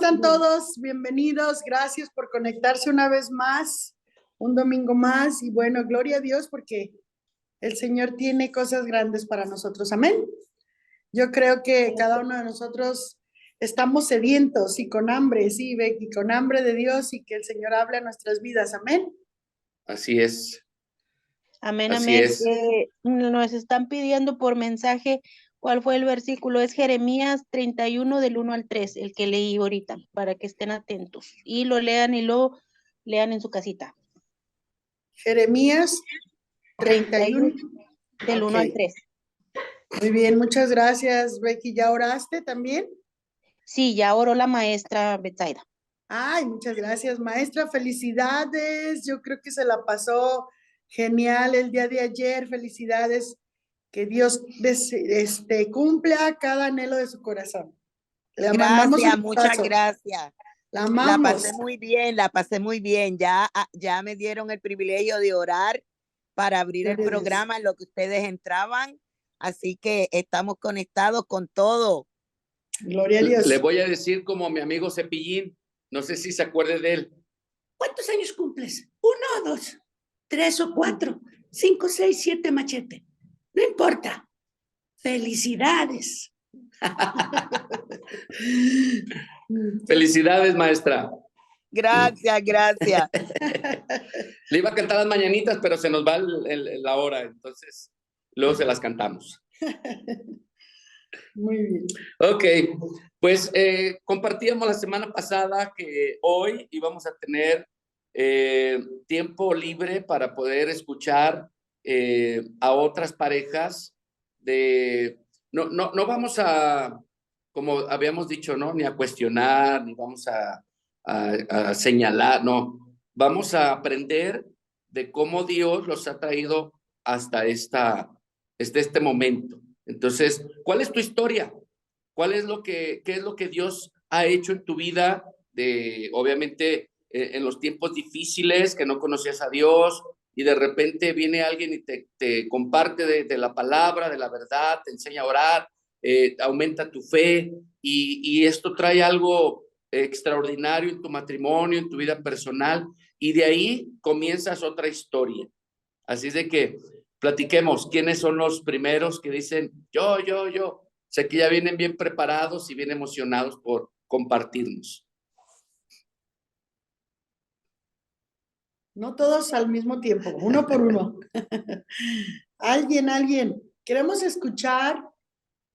están todos? Bienvenidos, gracias por conectarse una vez más, un domingo más, y bueno, gloria a Dios porque el Señor tiene cosas grandes para nosotros, amén. Yo creo que cada uno de nosotros estamos sedientos y con hambre, sí, Becky, con hambre de Dios y que el Señor hable a nuestras vidas, amén. Así es. Amén, Así amén. es. Nos están pidiendo por mensaje cuál fue el versículo. Es Jeremías 31 del 1 al 3, el que leí ahorita, para que estén atentos. Y lo lean en su casita. Jeremías 31. Del 1 al 3. Muy bien, muchas gracias, Becky. ¿Ya oraste también? Sí, ya oró la maestra Betsaida. Ay, muchas gracias, maestra. Felicidades. Yo creo que se la pasó genial el día de ayer. Felicidades. Que Dios cumpla cada anhelo de su corazón. Le mandamos Gracias, un muchas abrazo. gracias. La La amamos. pasé muy bien, la pasé muy bien. Ya me dieron el privilegio de orar para abrir el Gloria a Dios. programa en lo que ustedes entraban. Así que estamos conectados con todo. Gloria a Dios. Le voy a decir como mi amigo Cepillín, no sé si se acuerde de él. ¿Cuántos años cumples? 1 o 2, 3 o 4, 5, 6, 7, machete. No importa. Felicidades. Felicidades, maestra. Gracias, gracias. Le iba a cantar las mañanitas, pero se nos va la hora, entonces luego se las cantamos. Muy bien. Ok, pues compartíamos la semana pasada que hoy íbamos a tener tiempo libre para poder escuchar a otras parejas no vamos a, como habíamos dicho, ¿no? Ni a cuestionar, ni vamos a señalar, no. Vamos a aprender de cómo Dios los ha traído hasta este momento. Entonces, ¿cuál es tu historia? ¿Qué es lo que Dios ha hecho en tu vida? Obviamente, en los tiempos difíciles que no conocías a Dios y de repente viene alguien y te comparte de la palabra, de la verdad, te enseña a orar, aumenta tu fe y esto trae algo extraordinario en tu matrimonio, en tu vida personal, y de ahí comienzas otra historia. Así es de que platiquemos quiénes son los primeros que dicen yo. Sé que ya vienen bien preparados y bien emocionados por compartirnos. No todos al mismo tiempo, uno por uno. Alguien. Queremos escuchar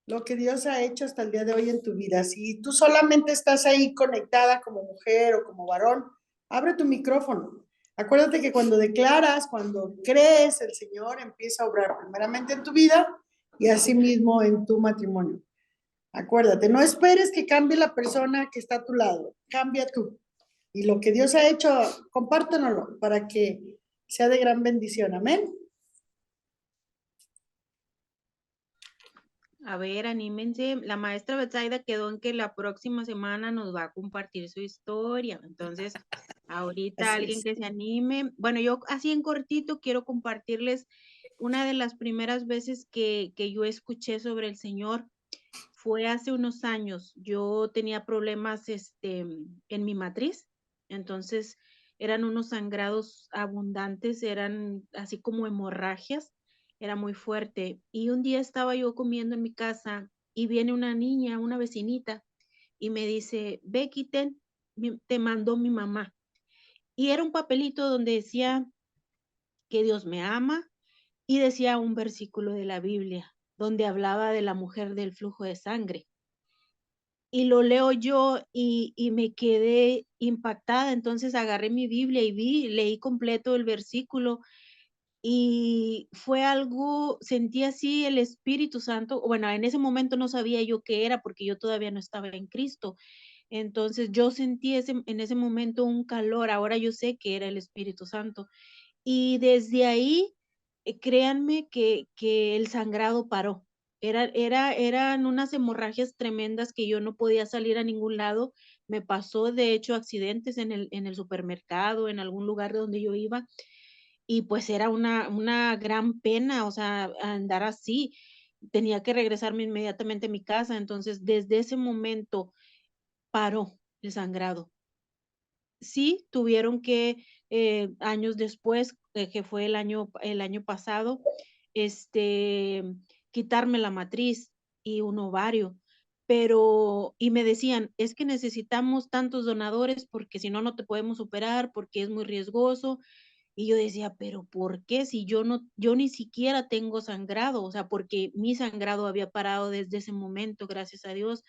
lo que Dios ha hecho hasta el día de hoy en tu vida. Si tú solamente estás ahí conectada como mujer o como varón, abre tu micrófono. Acuérdate que cuando declaras, cuando crees, el Señor empieza a obrar primeramente en tu vida y asimismo en tu matrimonio. Acuérdate, no esperes que cambie la persona que está a tu lado, cambia tú. Y lo que Dios ha hecho, compártenoslo para que sea de gran bendición. Amén. A ver, anímense. La maestra Betsaida quedó en que la próxima semana nos va a compartir su historia. Entonces, ahorita Así alguien es. que se anime. Bueno, yo así en cortito quiero compartirles una de las primeras veces que yo escuché sobre el Señor. Fue hace unos años. Yo tenía problemas en mi matriz. Entonces, eran unos sangrados abundantes, eran así como hemorragias. Era muy fuerte. Y un día estaba yo comiendo en mi casa y viene una niña, una vecinita, y me dice, Becky, te mandó mi mamá. Y era un papelito donde decía que Dios me ama y decía un versículo de la Biblia donde hablaba de la mujer del flujo de sangre. Y lo leo yo y me quedé impactada. Entonces agarré mi Biblia y leí completo el versículo. Y fue algo, sentí así el Espíritu Santo, bueno, en ese momento no sabía yo qué era porque yo todavía no estaba en Cristo. Entonces yo sentí en ese momento un calor, ahora yo sé que era el Espíritu Santo. Y desde ahí, créanme que el sangrado paró. Eran unas hemorragias tremendas que yo no podía salir a ningún lado. Me pasó, de hecho, accidentes en el supermercado, en algún lugar donde yo iba y pues era una gran pena, o sea, andar así. Tenía que regresarme inmediatamente a mi casa, entonces desde ese momento paró el sangrado. Sí, tuvieron que años después, que fue el año pasado, quitarme la matriz y un ovario, y me decían, es que necesitamos tantos donadores porque si no, no te podemos operar, porque es muy riesgoso. Y yo decía, pero ¿por qué? Si yo ni siquiera tengo sangrado, o sea, porque mi sangrado había parado desde ese momento, gracias a Dios.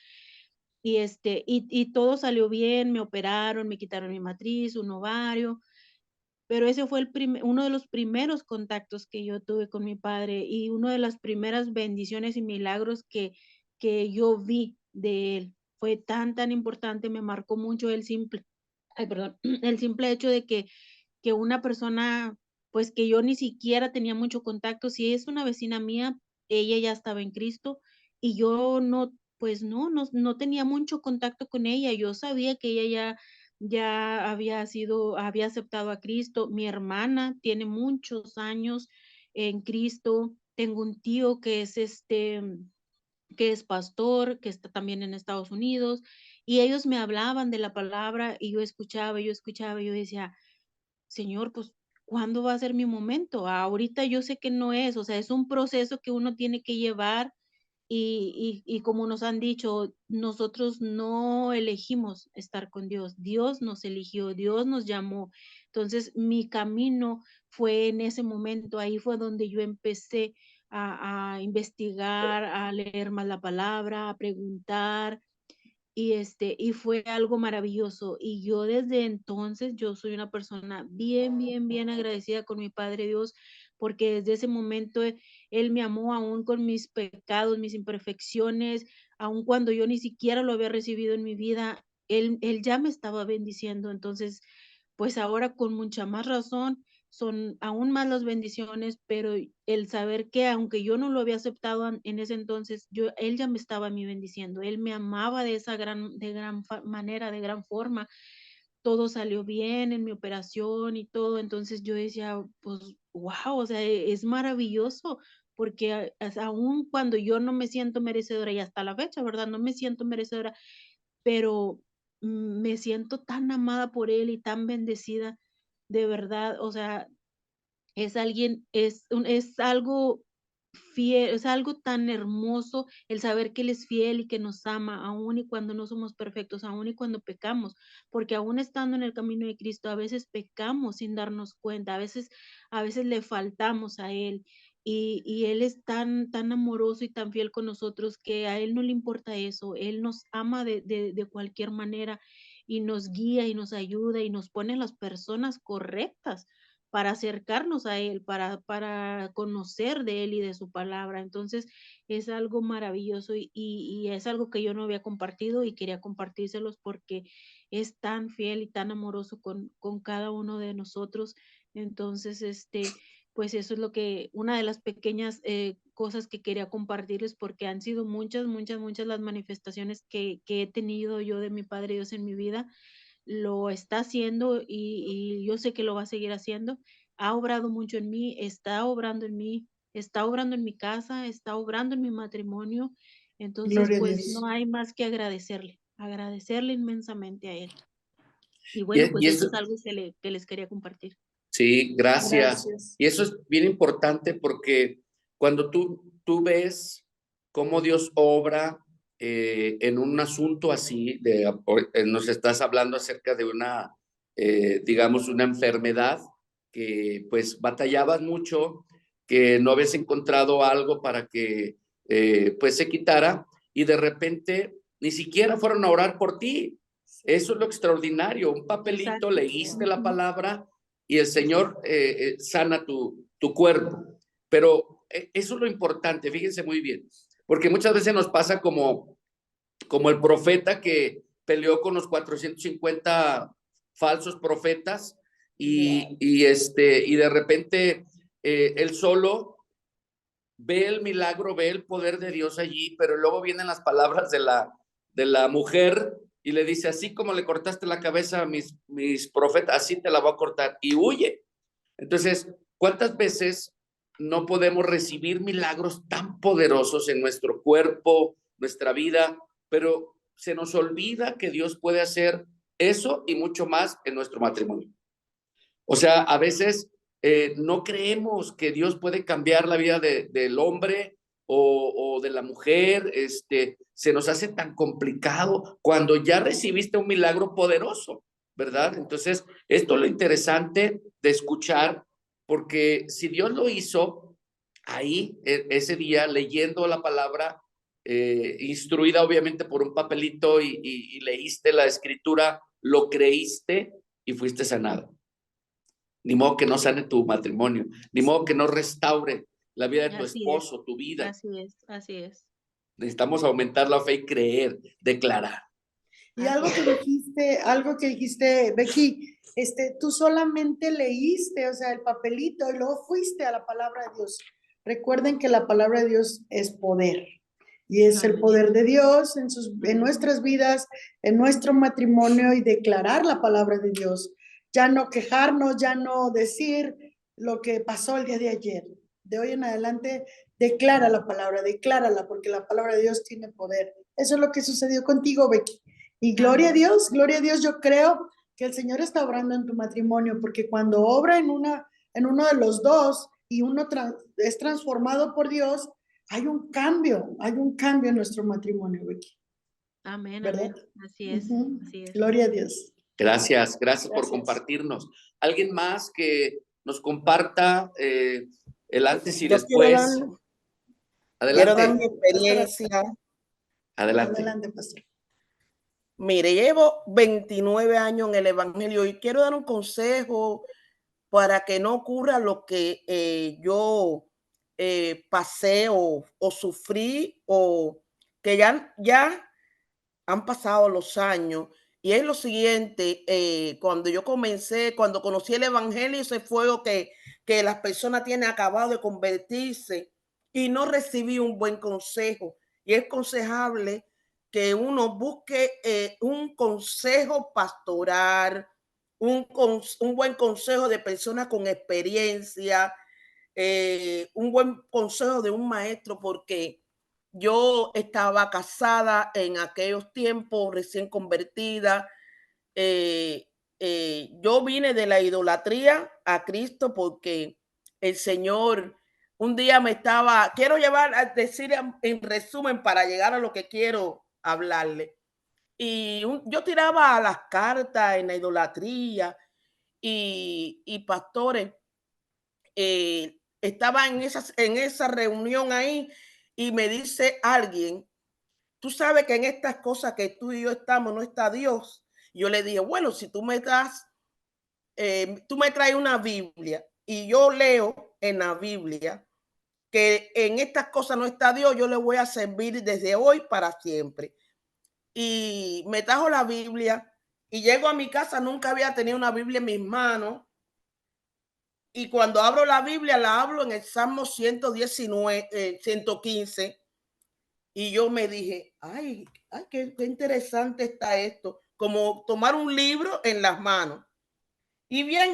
Y todo salió bien, me operaron, me quitaron mi matriz, un ovario, pero ese fue uno de los primeros contactos que yo tuve con mi padre y una de las primeras bendiciones y milagros que yo vi de él. Fue tan importante, me marcó mucho ay, perdón, el simple hecho de que una persona, pues que yo ni siquiera tenía mucho contacto, si es una vecina mía, ella ya estaba en Cristo y yo no, pues no tenía mucho contacto con ella. Yo sabía que ella ya había aceptado a Cristo. Mi hermana tiene muchos años en Cristo. Tengo un tío que es pastor, que está también en Estados Unidos, y ellos me hablaban de la palabra y yo escuchaba, y yo decía, Señor, pues, ¿cuándo va a ser mi momento? Ahorita yo sé que no es, o sea, es un proceso que uno tiene que llevar y como nos han dicho, nosotros no elegimos estar con Dios, Dios nos eligió, Dios nos llamó. Entonces, mi camino fue en ese momento, ahí fue donde yo empecé a investigar, a leer más la palabra, a preguntar, y fue algo maravilloso. Y yo desde entonces, yo soy una persona bien agradecida con mi Padre Dios, porque desde ese momento Él me amó aún con mis pecados, mis imperfecciones, aun cuando yo ni siquiera lo había recibido en mi vida, Él ya me estaba bendiciendo. Entonces, pues ahora con mucha más razón son aún más las bendiciones, pero el saber que aunque yo no lo había aceptado en ese entonces, él ya me estaba a mí bendiciendo, él me amaba de esa manera, de gran forma, todo salió bien en mi operación y todo, entonces yo decía, pues, wow, o sea, es maravilloso, porque aún cuando yo no me siento merecedora, y hasta la fecha, ¿verdad? No me siento merecedora, pero me siento tan amada por él y tan bendecida, de verdad, o sea, es algo fiel, es algo tan hermoso el saber que Él es fiel y que nos ama, aun y cuando no somos perfectos, aun y cuando pecamos, porque aún estando en el camino de Cristo, a veces pecamos sin darnos cuenta, a veces le faltamos a Él. Y Él es tan amoroso y tan fiel con nosotros que a Él no le importa eso, Él nos ama de cualquier manera y nos guía y nos ayuda y nos pone las personas correctas para acercarnos a Él, para conocer de Él y de su palabra. Entonces, es algo maravilloso y es algo que yo no había compartido y quería compartírselos porque es tan fiel y tan amoroso con cada uno de nosotros. Entonces, pues eso es una de las pequeñas cosas que quería compartirles porque han sido muchas las manifestaciones que he tenido yo de mi Padre Dios en mi vida. Lo está haciendo y yo sé que lo va a seguir haciendo. Ha obrado mucho en mí, está obrando en mí, está obrando en mi casa, está obrando en mi matrimonio. Entonces, Gloria a pues Dios. no hay más que agradecerle inmensamente a Él. Y Y, bueno, pues y eso eso, es algo que les quería compartir. sí, gracias. Gracias. Y eso es bien importante porque cuando tú ves cómo Dios obra en un asunto así, nos estás hablando acerca de digamos, una enfermedad que pues batallabas mucho, que no habías encontrado algo para que pues se quitara y de repente ni siquiera fueron a orar por ti. Eso es lo extraordinario, un papelito, Exacto. leíste la Ujú. palabra y el Señor sana tu cuerpo. Pero eso es lo importante, fíjense muy bien, porque muchas veces nos pasa como el profeta que peleó con los 450 falsos profetas y de repente él solo ve el milagro, ve el poder de Dios allí, pero luego vienen las palabras de la mujer y le dice, así como le cortaste la cabeza a mis profetas, así te la voy a cortar y huye. Entonces, ¿cuántas veces no podemos recibir milagros tan poderosos en nuestro cuerpo, nuestra vida, pero se nos olvida que Dios puede hacer eso y mucho más en nuestro matrimonio. O sea, a veces no creemos que Dios puede cambiar la vida del hombre o de la mujer. Se nos hace tan complicado cuando ya recibiste un milagro poderoso, ¿verdad? Entonces, esto es lo interesante de escuchar, porque si Dios lo hizo ahí, ese día, leyendo la palabra, instruida obviamente por un papelito y leíste la escritura, lo creíste y fuiste sanado. Ni modo que no sane tu matrimonio, ni modo que no restaure la vida de tu esposo, tu vida. Así es, así es. Necesitamos aumentar la fe y creer, declarar. Y algo que dijiste, Becky, tú solamente leíste, o sea, el papelito y luego fuiste a la palabra de Dios. Recuerden que la palabra de Dios es poder y es el poder de Dios en nuestras vidas, en nuestro matrimonio y declarar la palabra de Dios. Ya no quejarnos, ya no decir lo que pasó el día de ayer. De hoy en adelante, declara la palabra, declárala, porque la palabra de Dios tiene poder. Eso es lo que sucedió contigo, Becky. Y gloria a Dios, yo creo que el Señor está obrando en tu matrimonio, porque cuando obra en uno de los dos y uno es transformado por Dios, hay un cambio en nuestro matrimonio, Becky. Amén, ¿Verdad? amén. Así es, así es. Gloria a Dios. Gracias por compartirnos. ¿Alguien más que nos comparta el antes y después? Quiero dar mi experiencia. Adelante, pastor. Mire, llevo 29 años en el Evangelio y quiero dar un consejo para que no ocurra lo que yo pasé o sufrí, o que ya han pasado los años. Y es lo siguiente, cuando conocí el Evangelio, ese fuego que las personas tienen acabado de convertirse, y no recibí un buen consejo. Y es aconsejable que uno busque un consejo pastoral, un buen consejo de personas con experiencia, un buen consejo de un maestro, porque yo estaba casada en aquellos tiempos, recién convertida. Yo vine de la idolatría a Cristo porque el Señor un día quiero llevar a decir en resumen para llegar a lo que quiero hablarle. Y yo tiraba las cartas en la idolatría y pastores, estaba en esa reunión ahí y me dice alguien: tú sabes que en estas cosas que tú y yo estamos no está Dios. Yo le dije, bueno, si tú me traes una Biblia y yo leo en la Biblia que en estas cosas no está Dios, yo le voy a servir desde hoy para siempre. Y me trajo la Biblia y llego a mi casa, nunca había tenido una Biblia en mis manos. Y cuando abro la Biblia, la abro en el Salmo 119, 115. Y yo me dije, ay, qué interesante está esto. Como tomar un libro en las manos. Y bien,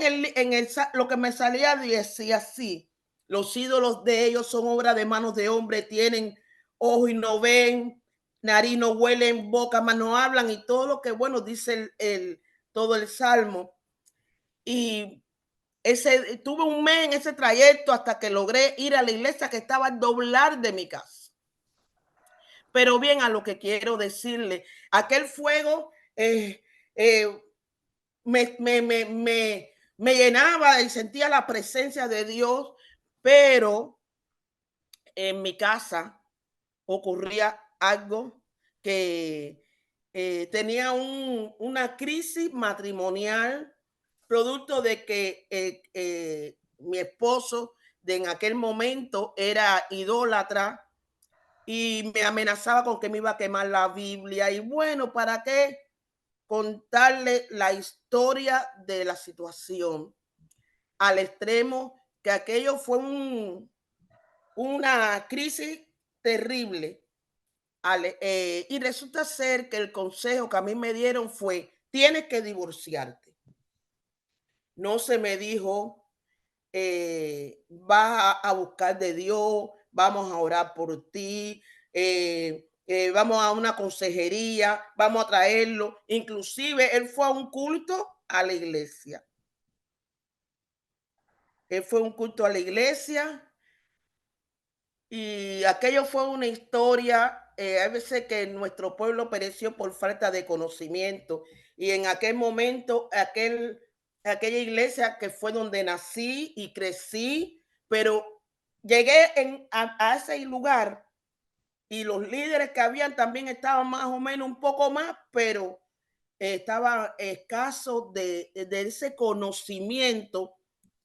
lo que me salía decía así: los ídolos de ellos son obra de manos de hombre, tienen ojos y no ven, nariz no huelen, boca más no hablan, y todo lo que, bueno, dice todo el Salmo. Y tuve un mes en ese trayecto hasta que logré ir a la iglesia que estaba al doblar de mi casa. Pero bien, a lo que quiero decirle, aquel fuego me llenaba y sentía la presencia de Dios, pero en mi casa ocurría algo que tenía una crisis matrimonial, producto de que mi esposo en aquel momento era idólatra y me amenazaba con que me iba a quemar la Biblia. Y bueno, ¿para qué contarle la historia de la situación? Al extremo que aquello fue una crisis terrible. Y resulta ser que el consejo que a mí me dieron fue: tienes que divorciarte. No se me dijo, vas a buscar de Dios, vamos a orar por ti, vamos a una consejería, vamos a traerlo. Inclusive él fue a un culto a la iglesia. Él fue a un culto a la iglesia y aquello fue una historia. Hay veces que nuestro pueblo pereció por falta de conocimiento y en aquel momento, aquella iglesia que fue donde nací y crecí, pero llegué a ese lugar y los líderes que habían también estaban más o menos un poco más, pero estaban escasos de ese conocimiento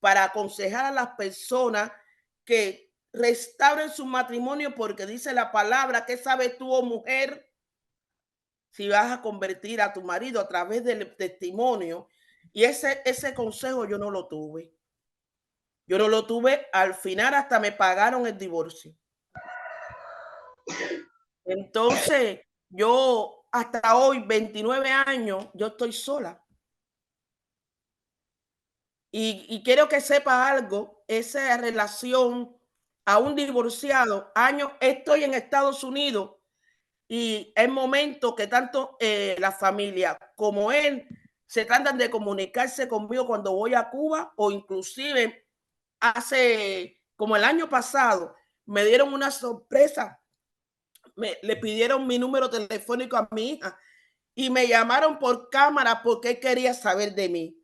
para aconsejar a las personas que restauren su matrimonio, porque dice la palabra, ¿qué sabes tú, oh mujer, si vas a convertir a tu marido a través del testimonio? Y ese consejo yo no lo tuve. Yo no lo tuve, al final hasta me pagaron el divorcio. Entonces, yo hasta hoy, 29 años, yo estoy sola. Y quiero que sepa algo, esa relación a un divorciado, años, estoy en Estados Unidos y es momento que tanto la familia como él se tratan de comunicarse conmigo cuando voy a Cuba o inclusive hace como el año pasado me dieron una sorpresa. Le pidieron mi número telefónico a mi hija y me llamaron por cámara porque él quería saber de mí.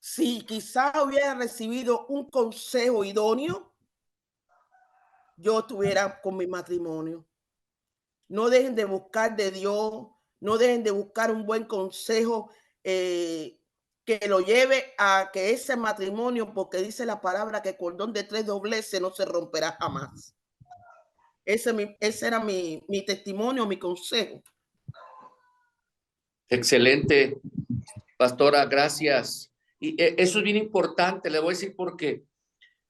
Si quizás hubiera recibido un consejo idóneo, yo estuviera con mi matrimonio. No dejen de buscar de Dios, no dejen de buscar un buen consejo que lo lleve a que ese matrimonio, porque dice la palabra que cordón de 3 dobleces no se romperá jamás. Ese era mi testimonio, mi consejo. Excelente, pastora, gracias. Y eso es bien importante, le voy a decir porque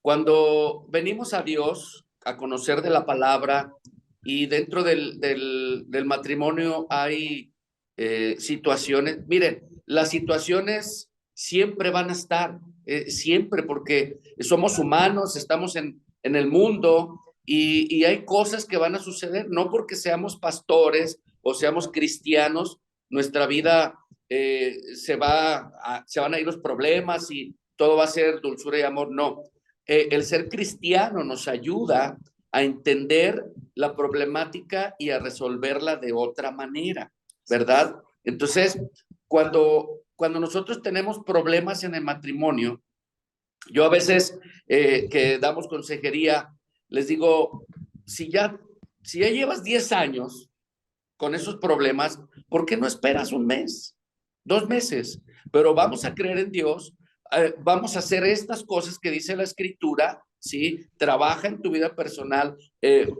cuando venimos a Dios a conocer de la palabra y dentro del matrimonio hay situaciones, miren, las situaciones siempre van a estar, siempre, porque somos humanos, estamos en el mundo y hay cosas que van a suceder, no porque seamos pastores o seamos cristianos, nuestra vida se van a ir los problemas y todo va a ser dulzura y amor, no. El ser cristiano nos ayuda a entender la problemática y a resolverla de otra manera, ¿verdad? Entonces, cuando nosotros tenemos problemas en el matrimonio, yo a veces que damos consejería, les digo, si ya llevas 10 años con esos problemas, ¿por qué no esperas un mes, 2 meses? Pero vamos a creer en Dios, vamos a hacer estas cosas que dice la Escritura, ¿sí? Trabaja en tu vida personal,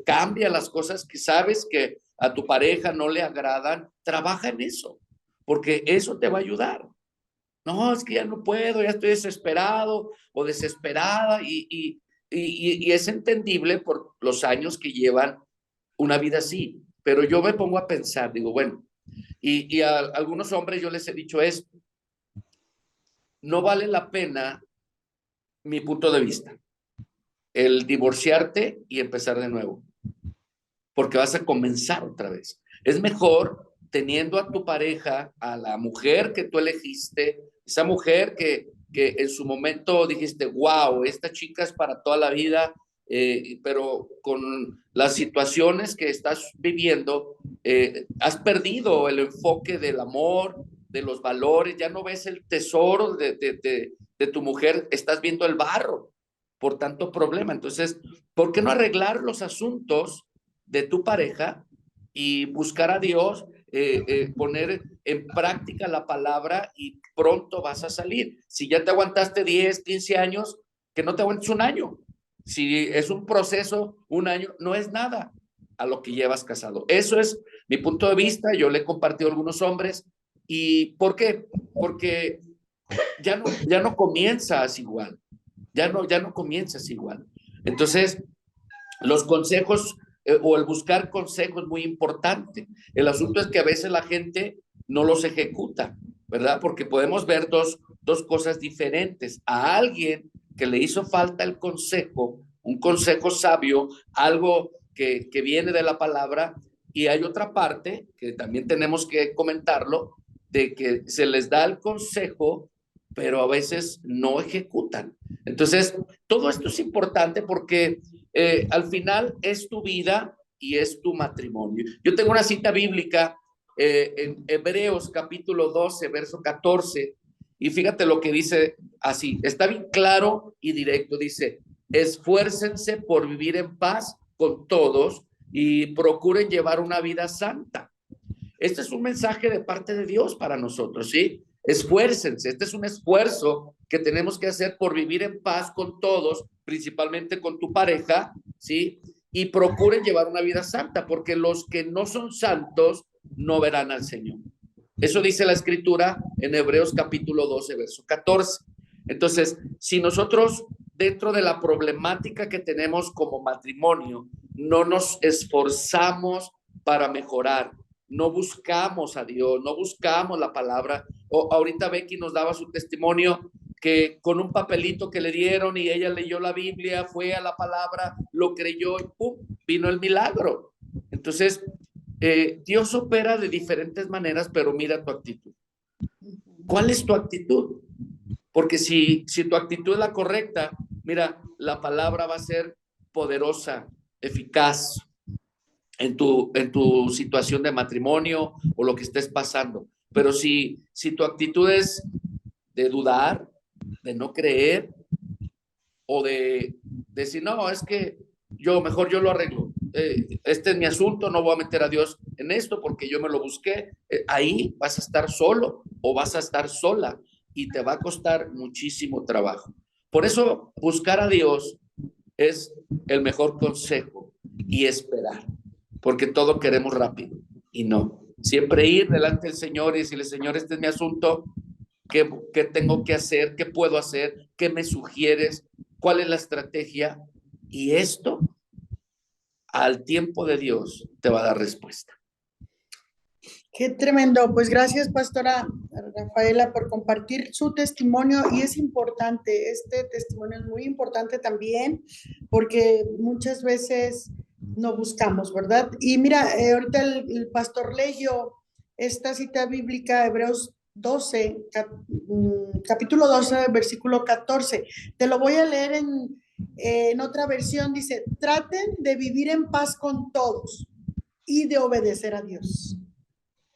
cambia las cosas que sabes que a tu pareja no le agradan, trabaja en eso, porque eso te va a ayudar. No, es que ya no puedo, ya estoy desesperado o desesperada y es entendible por los años que llevan una vida así. Pero yo me pongo a pensar, digo, bueno, y a algunos hombres yo les he dicho esto, no vale la pena, mi punto de vista, el divorciarte y empezar de nuevo, porque vas a comenzar otra vez. Es mejor teniendo a tu pareja, a la mujer que tú elegiste, esa mujer que en su momento dijiste, wow, esta chica es para toda la vida, pero con las situaciones que estás viviendo, has perdido el enfoque del amor, de los valores, ya no ves el tesoro de tu mujer, estás viendo el barro por tanto problema. Entonces, ¿por qué no arreglar los asuntos de tu pareja y buscar a Dios, poner en práctica la palabra y pronto vas a salir? Si ya te aguantaste 10, 15 años, que no te aguantes un año. Si es un proceso, un año, no es nada a lo que llevas casado. Eso es mi punto de vista. Yo le he compartido a algunos hombres. ¿Y por qué? Porque ya no comienzas igual. Ya no comienzas igual. Entonces, los consejos o el buscar consejos es muy importante. El asunto es que a veces la gente no los ejecuta, ¿verdad? Porque podemos ver dos cosas diferentes. A alguien que le hizo falta el consejo, un consejo sabio, algo que viene de la palabra, Y hay otra parte que también tenemos que comentarlo, de que se les da el consejo, pero a veces no ejecutan. Entonces, todo esto es importante porque al final es tu vida y es tu matrimonio. Yo tengo una cita bíblica en Hebreos capítulo 12, verso 14, y fíjate lo que dice así, está bien claro y directo, dice, esfuércense por vivir en paz con todos y procuren llevar una vida santa. Este es un mensaje de parte de Dios para nosotros, ¿sí? Esfuércense, este es un esfuerzo que tenemos que hacer por vivir en paz con todos, principalmente con tu pareja, ¿sí? Y procuren llevar una vida santa, porque los que no son santos no verán al Señor. Eso dice la Escritura en Hebreos capítulo 12, verso 14. Entonces, si nosotros dentro de la problemática que tenemos como matrimonio, no nos esforzamos para mejorar, no buscamos a Dios, no buscamos la palabra. Ahorita Becky nos daba su testimonio que con un papelito que le dieron y ella leyó la Biblia, fue a la palabra, lo creyó y ¡pum! Vino el milagro. Entonces, Dios opera de diferentes maneras, pero mira tu actitud. ¿Cuál es tu actitud? Porque si tu actitud es la correcta, mira, la palabra va a ser poderosa, eficaz en tu situación de matrimonio o lo que estés pasando. Pero si tu actitud es de dudar, de no creer o de decir, no, es que mejor yo lo arreglo. Este es mi asunto, no voy a meter a Dios en esto porque yo me lo busqué. Ahí vas a estar solo o vas a estar sola y te va a costar muchísimo trabajo. Por eso buscar a Dios es el mejor consejo y esperar, porque todo queremos rápido y no. Siempre ir delante del Señor y decirle, Señor, este es mi asunto, ¿qué tengo que hacer? ¿Qué puedo hacer? ¿Qué me sugieres? ¿Cuál es la estrategia? Y esto, al tiempo de Dios, te va a dar respuesta. Qué tremendo. Pues gracias, pastora Rafaela, por compartir su testimonio. Y es importante, este testimonio es muy importante también, porque muchas veces no buscamos, ¿verdad? Y mira, ahorita el pastor leyó esta cita bíblica, Hebreos 12, capítulo 12, versículo 14. Te lo voy a leer en otra versión. Dice, traten de vivir en paz con todos y de obedecer a Dios.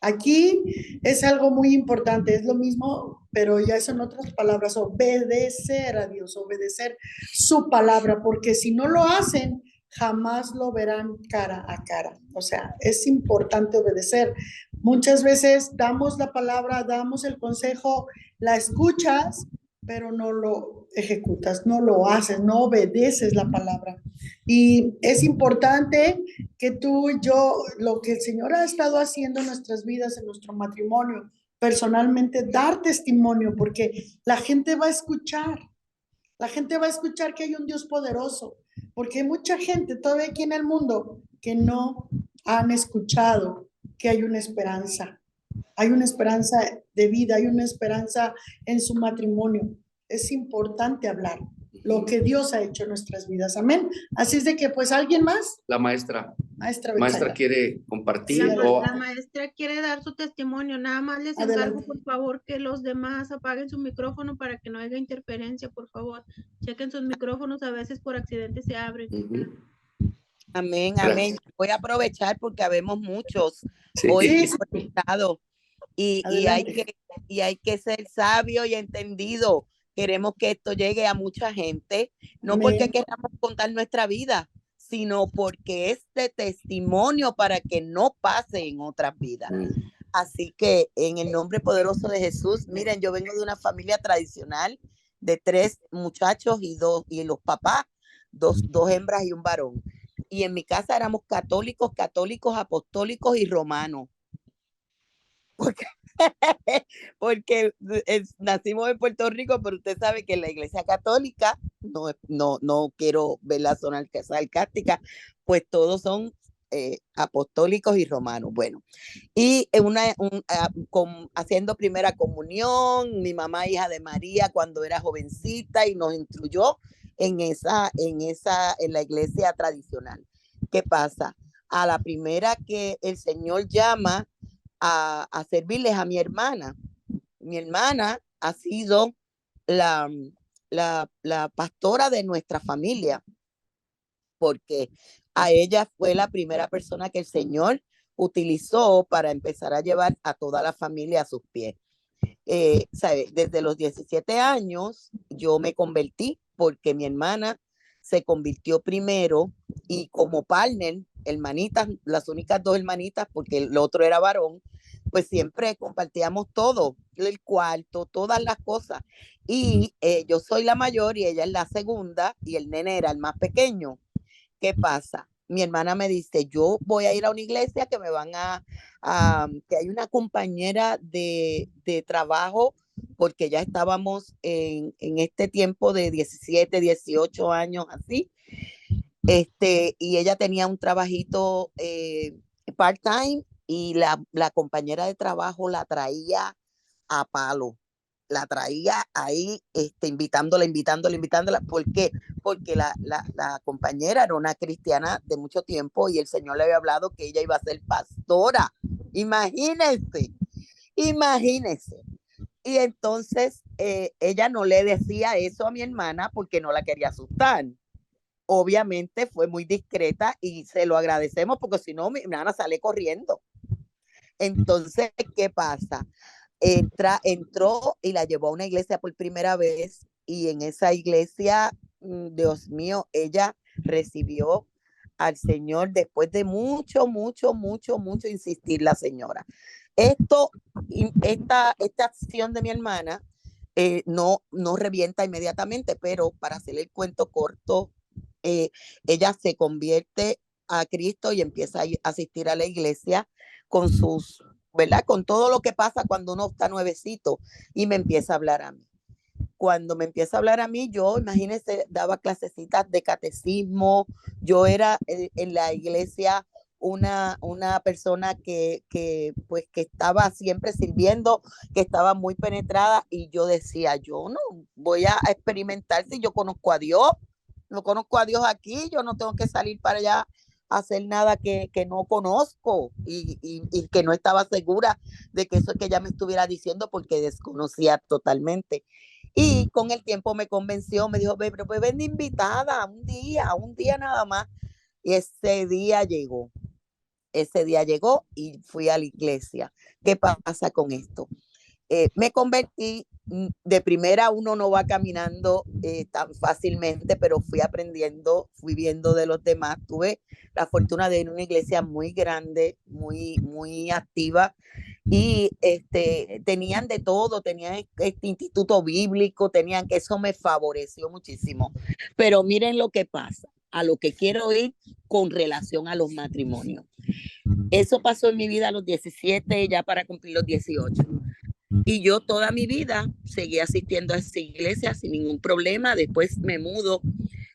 Aquí es algo muy importante, es lo mismo, pero ya son otras palabras, obedecer a Dios, obedecer su palabra, porque si no lo hacen, jamás lo verán cara a cara. O sea, es importante obedecer. Muchas veces damos la palabra, damos el consejo, la escuchas, pero no lo ejecutas, no lo haces, no obedeces la palabra. Y es importante que tú y yo, lo que el Señor ha estado haciendo en nuestras vidas, en nuestro matrimonio, personalmente, dar testimonio, porque la gente va a escuchar. La gente va a escuchar que hay un Dios poderoso, porque hay mucha gente todavía aquí en el mundo que no han escuchado que hay una esperanza. Hay una esperanza de vida, hay una esperanza en su matrimonio. Es importante hablar lo que Dios ha hecho en nuestras vidas. Amén. Así es de que, pues, ¿alguien más? La maestra Betsaida quiere compartir. La maestra quiere dar su testimonio. Nada más les encargo, Adelante. por favor, que los demás apaguen su micrófono para que no haya interferencia, por favor. Chequen sus micrófonos, a veces por accidente se abren. Amén, Gracias. amén. Voy a aprovechar porque habemos muchos Sí. hoy Sí. conectados y hay que ser sabio y entendido. Queremos que esto llegue a mucha gente, no Amén. porque queramos contar nuestra vida, sino porque es de testimonio para que no pase en otras vidas. Así que en el nombre poderoso de Jesús, miren, yo vengo de una familia tradicional de 3 muchachos y los papás, dos hembras y un varón. Y en mi casa éramos católicos, apostólicos y romanos. Porque nacimos en Puerto Rico, pero usted sabe que la iglesia católica, no quiero verla sonar sarcástica, pues todos son apostólicos y romanos. Bueno, y haciendo primera comunión, mi mamá, hija de María, cuando era jovencita, y nos instruyó en la iglesia tradicional. ¿Qué pasa? a la primera que el Señor llama a servirles a mi hermana. Mi hermana ha sido la pastora de nuestra familia, porque a ella fue la primera persona que el Señor utilizó para empezar a llevar a toda la familia a sus pies. ¿Sabe? Desde los 17 años yo me convertí porque mi hermana se convirtió primero y como partner, hermanitas, las únicas dos hermanitas, porque el otro era varón, pues siempre compartíamos todo, el cuarto, todas las cosas. Y yo soy la mayor y ella es la segunda y el nene era el más pequeño. ¿Qué pasa? Mi hermana me dice, yo voy a ir a una iglesia que me van que hay una compañera de trabajo, porque ya estábamos en este tiempo de 17, 18 años así, y ella tenía un trabajito part-time y la compañera de trabajo la traía a palo. La traía ahí, invitándola. ¿Por qué? Porque la compañera era una cristiana de mucho tiempo y el Señor le había hablado que ella iba a ser pastora. Imagínense. Y entonces ella no le decía eso a mi hermana porque no la quería asustar. Obviamente fue muy discreta y se lo agradecemos porque si no, mi hermana sale corriendo. Entonces, ¿qué pasa? Entró y la llevó a una iglesia por primera vez y en esa iglesia, Dios mío, ella recibió al Señor después de mucho insistir la señora. Esta acción de mi hermana no revienta inmediatamente, pero para hacer el cuento corto, ella se convierte a Cristo y empieza a asistir a la iglesia con sus, ¿verdad? Con todo lo que pasa cuando uno está nuevecito y me empieza a hablar a mí. Cuando me empieza a hablar a mí, yo, imagínense, daba clasecitas de catecismo, yo era en la iglesia una persona que estaba siempre sirviendo, que estaba muy penetrada y yo decía, yo no voy a experimentar si yo conozco a Dios, no conozco a Dios aquí, yo no tengo que salir para allá hacer nada que no conozco y que no estaba segura de que eso que ella me estuviera diciendo porque desconocía totalmente. Y con el tiempo me convenció, me dijo, pero pues ven de invitada un día nada más. Y ese día llegó y fui a la iglesia. ¿Qué pasa con esto? Me convertí, de primera uno no va caminando tan fácilmente, pero fui aprendiendo, fui viendo de los demás. Tuve la fortuna de ir a una iglesia muy grande, muy activa y tenían de todo, tenían este instituto bíblico, tenían que eso me favoreció muchísimo. Pero miren lo que pasa, a lo que quiero ir con relación a los matrimonios. Eso pasó en mi vida a los 17, ya para cumplir los 18. Y yo toda mi vida seguí asistiendo a esa iglesia sin ningún problema. Después me mudo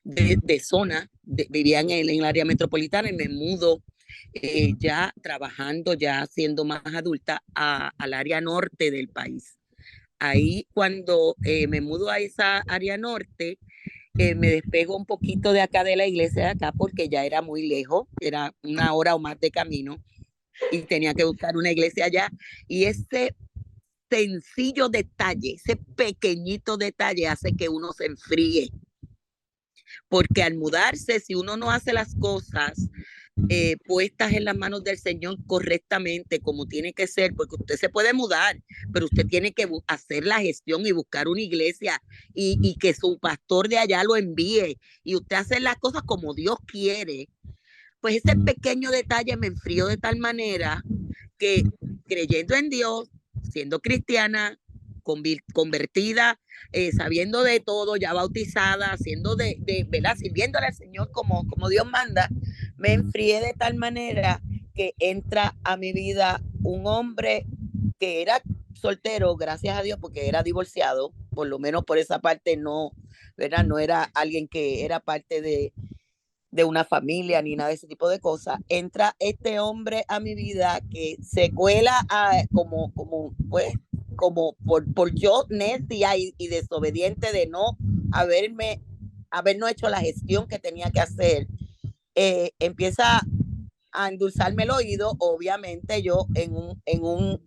de zona, vivía en el área metropolitana y me mudo ya trabajando, ya siendo más adulta, al área norte del país. Ahí cuando me mudo a esa área norte, me despego un poquito de acá de la iglesia de acá porque ya era muy lejos, era 1 hora o más de camino y tenía que buscar una iglesia allá. Y ese sencillo detalle, ese pequeñito detalle hace que uno se enfríe. Porque al mudarse, si uno no hace las cosas puestas en las manos del Señor correctamente, como tiene que ser, porque usted se puede mudar, pero usted tiene que hacer la gestión y buscar una iglesia y que su pastor de allá lo envíe y usted hace las cosas como Dios quiere. Pues ese pequeño detalle me enfrió de tal manera que creyendo en Dios, siendo cristiana, convertida, sabiendo de todo, ya bautizada, haciendo ¿verdad? Sirviéndole al Señor como Dios manda, me enfrié de tal manera que entra a mi vida un hombre que era soltero, gracias a Dios, porque era divorciado, por lo menos por esa parte no, ¿verdad? No era alguien que era parte de una familia ni nada de ese tipo de cosas. Entra este hombre a mi vida que se cuela como por yo necia y desobediente de no habernos hecho la gestión que tenía que hacer. Empieza a endulzarme el oído. Obviamente yo en un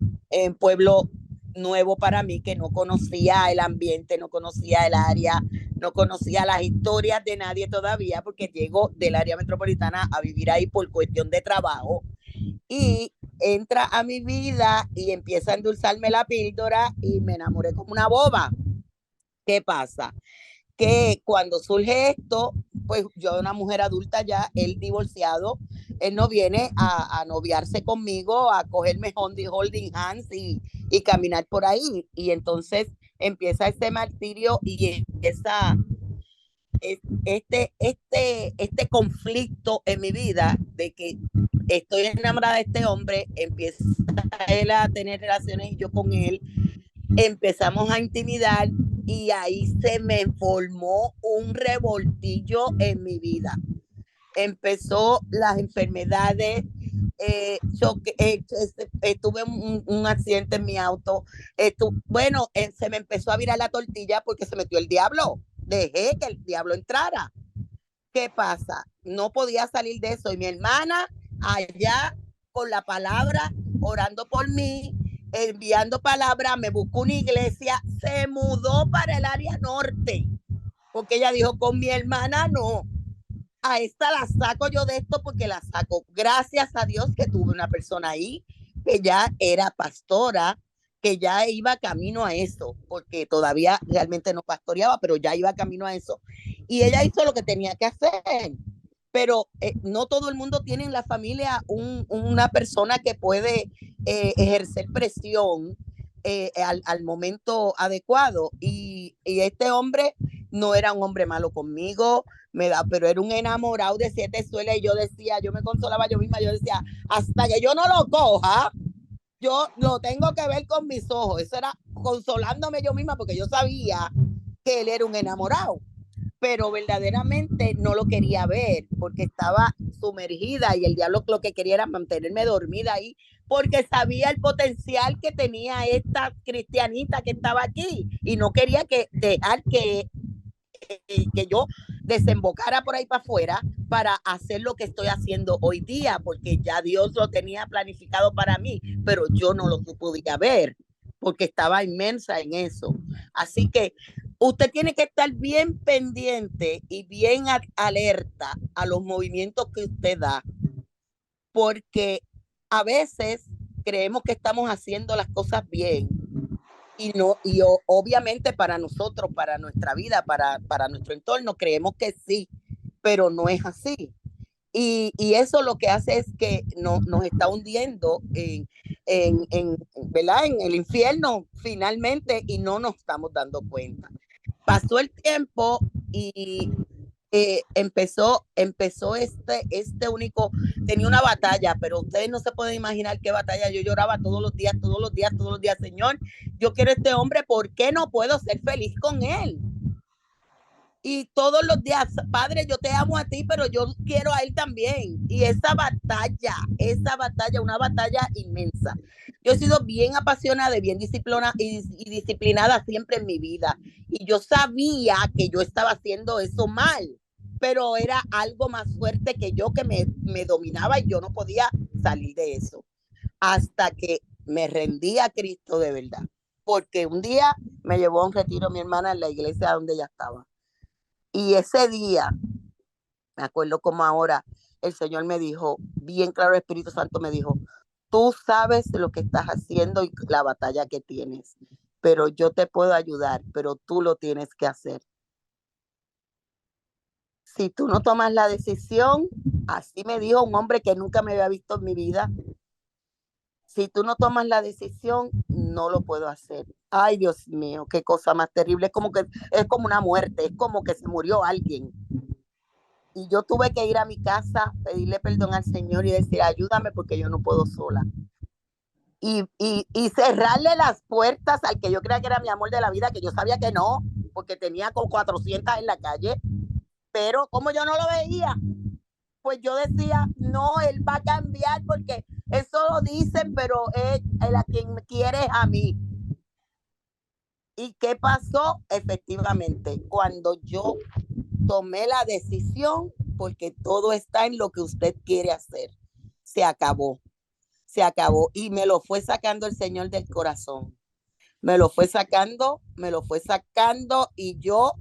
pueblo nuevo para mí, que no conocía el ambiente, no conocía el área, no conocía las historias de nadie todavía, porque llego del área metropolitana a vivir ahí por cuestión de trabajo, y entra a mi vida y empieza a endulzarme la píldora y me enamoré como una boba. ¿Qué pasa? Que cuando surge esto, pues yo, una mujer adulta ya, él divorciado, él no viene a noviarse conmigo, a cogerme holding hands y caminar por ahí. Y entonces empieza este martirio y este conflicto en mi vida de que estoy enamorada de este hombre, empieza él a tener relaciones y yo con él, empezamos a intimidar y ahí se me formó un revoltillo en mi vida. Empezó las enfermedades, tuve un accidente en mi auto, se me empezó a virar la tortilla porque se metió el diablo, dejé que el diablo entrara. ¿Qué pasa? No podía salir de eso y mi hermana allá con la palabra, orando por mí, enviando palabras, me buscó una iglesia, se mudó para el área norte, porque ella dijo, con mi hermana no, a esta la saco yo de esto porque la saco. Gracias a Dios que tuve una persona ahí que ya era pastora, que ya iba camino a eso, porque todavía realmente no pastoreaba, pero ya iba camino a eso. Y ella hizo lo que tenía que hacer. Pero no todo el mundo tiene en la familia una persona que puede ejercer presión al momento adecuado. Y este hombre no era un hombre malo conmigo, pero era un enamorado de 7 suelas. Y yo decía, yo me consolaba yo misma, yo decía, hasta que yo no lo coja, yo lo tengo que ver con mis ojos. Eso era consolándome yo misma, porque yo sabía que él era un enamorado, pero verdaderamente no lo quería ver porque estaba sumergida y el diablo lo que quería era mantenerme dormida ahí, porque sabía el potencial que tenía esta cristianita que estaba aquí y no quería dejar que yo desembocara por ahí para afuera para hacer lo que estoy haciendo hoy día, porque ya Dios lo tenía planificado para mí, pero yo no lo podía ver porque estaba inmensa en eso. Así que usted tiene que estar bien pendiente y bien alerta a los movimientos que usted da, porque a veces creemos que estamos haciendo las cosas bien y no, y obviamente para nosotros, para nuestra vida, para nuestro entorno, creemos que sí, pero no es así. Y eso lo que hace es que nos está hundiendo ¿verdad? En el infierno finalmente y no nos estamos dando cuenta. Pasó el tiempo y empezó este único, tenía una batalla, pero ustedes no se pueden imaginar qué batalla. Yo lloraba todos los días, Señor, yo quiero este hombre, ¿por qué no puedo ser feliz con él? Y todos los días, Padre, yo te amo a ti, pero yo quiero a él también. Y esa batalla, una batalla inmensa. Yo he sido bien apasionada, bien disciplinada y disciplinada siempre en mi vida. Y yo sabía que yo estaba haciendo eso mal, pero era algo más fuerte que yo que me dominaba y yo no podía salir de eso. Hasta que me rendí a Cristo de verdad. Porque un día me llevó a un retiro mi hermana en la iglesia donde ella estaba. Y ese día, me acuerdo como ahora, el Señor me dijo, bien claro, el Espíritu Santo me dijo, tú sabes lo que estás haciendo y la batalla que tienes, pero yo te puedo ayudar, pero tú lo tienes que hacer. Si tú no tomas la decisión, así me dijo un hombre que nunca me había visto en mi vida, si tú no tomas la decisión, no lo puedo hacer. Ay, Dios mío, qué cosa más terrible. Es como una muerte, es como que se murió alguien. Y yo tuve que ir a mi casa, pedirle perdón al Señor y decir, ayúdame porque yo no puedo sola. Y cerrarle las puertas al que yo creía que era mi amor de la vida, que yo sabía que no, porque tenía con 400 en la calle. Pero como yo no lo veía, pues yo decía, no, él va a cambiar porque eso lo dicen, pero él a quien me quiere es a mí. ¿Y qué pasó? Efectivamente, cuando yo tomé la decisión, porque todo está en lo que usted quiere hacer. se acabó y me lo fue sacando el Señor del corazón. Me lo fue sacando y yo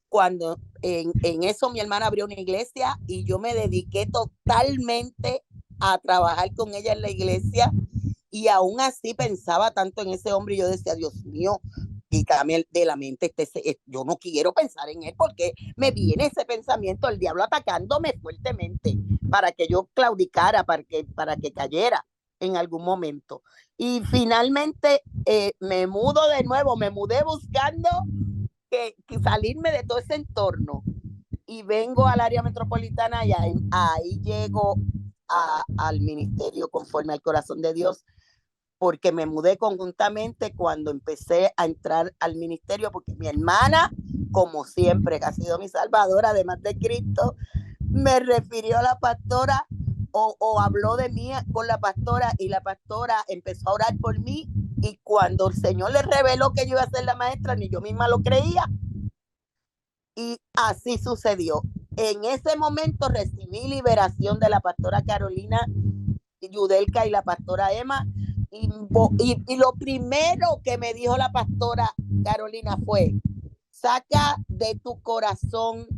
cuando en eso mi hermana abrió una iglesia y yo me dediqué totalmente a trabajar con ella en la iglesia y aún así pensaba tanto en ese hombre y yo decía, Dios mío, quítame de la mente, yo no quiero pensar en él porque me viene ese pensamiento, el diablo atacándome fuertemente para que yo claudicara, para que cayera en algún momento. Y finalmente me mudo de nuevo, me mudé buscando que salirme de todo ese entorno y vengo al área metropolitana y ahí llego al ministerio conforme al corazón de Dios, porque me mudé conjuntamente cuando empecé a entrar al ministerio, porque mi hermana, como siempre, que ha sido mi salvadora, además de Cristo, me refirió a la pastora o habló de mí con la pastora y la pastora empezó a orar por mí y cuando el Señor le reveló que yo iba a ser la maestra, ni yo misma lo creía y así sucedió. En ese momento recibí liberación de la pastora Carolina Yudelka y la pastora Emma y lo primero que me dijo la pastora Carolina fue: saca de tu corazón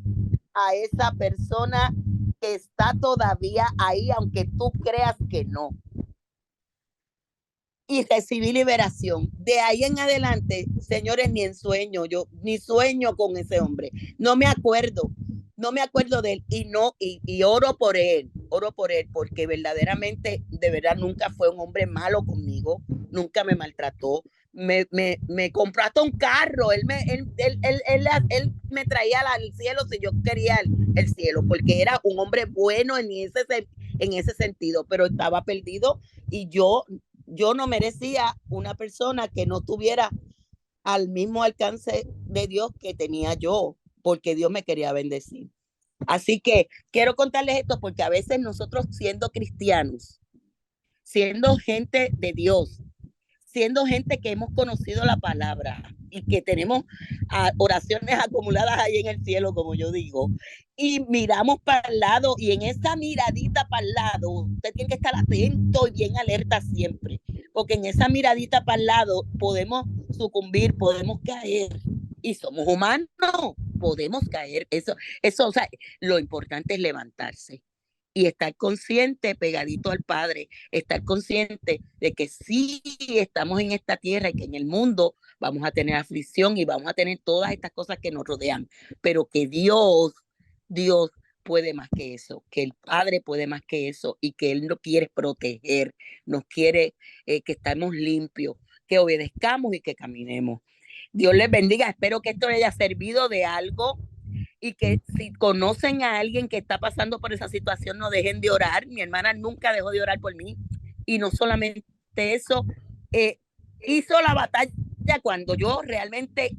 a esa persona que está todavía ahí, aunque tú creas que no. Y recibí liberación. De ahí en adelante, señores, ni en sueño, yo ni sueño con ese hombre. No me acuerdo de él y oro por él, porque verdaderamente, de verdad, nunca fue un hombre malo conmigo, nunca me maltrató. Me compró hasta un carro, él me traía al cielo si yo quería el cielo, porque era un hombre bueno en ese sentido, pero estaba perdido y yo no merecía una persona que no tuviera al mismo alcance de Dios que tenía yo, porque Dios me quería bendecir. Así que quiero contarles esto porque a veces nosotros siendo cristianos, siendo gente de Dios, siendo gente que hemos conocido la palabra y que tenemos oraciones acumuladas ahí en el cielo, como yo digo, y miramos para el lado y en esa miradita para el lado, usted tiene que estar atento y bien alerta siempre, porque en esa miradita para el lado podemos sucumbir, podemos caer y somos humanos, podemos caer. Eso, o sea, lo importante es levantarse y estar consciente, pegadito al Padre, estar consciente de que sí estamos en esta tierra y que en el mundo vamos a tener aflicción y vamos a tener todas estas cosas que nos rodean, pero que Dios puede más que eso, que el Padre puede más que eso y que Él nos quiere proteger, nos quiere que estemos limpios, que obedezcamos y que caminemos. Dios les bendiga, espero que esto les haya servido de algo y que si conocen a alguien que está pasando por esa situación, no dejen de orar. Mi hermana nunca dejó de orar por mí y no solamente eso, hizo la batalla cuando yo realmente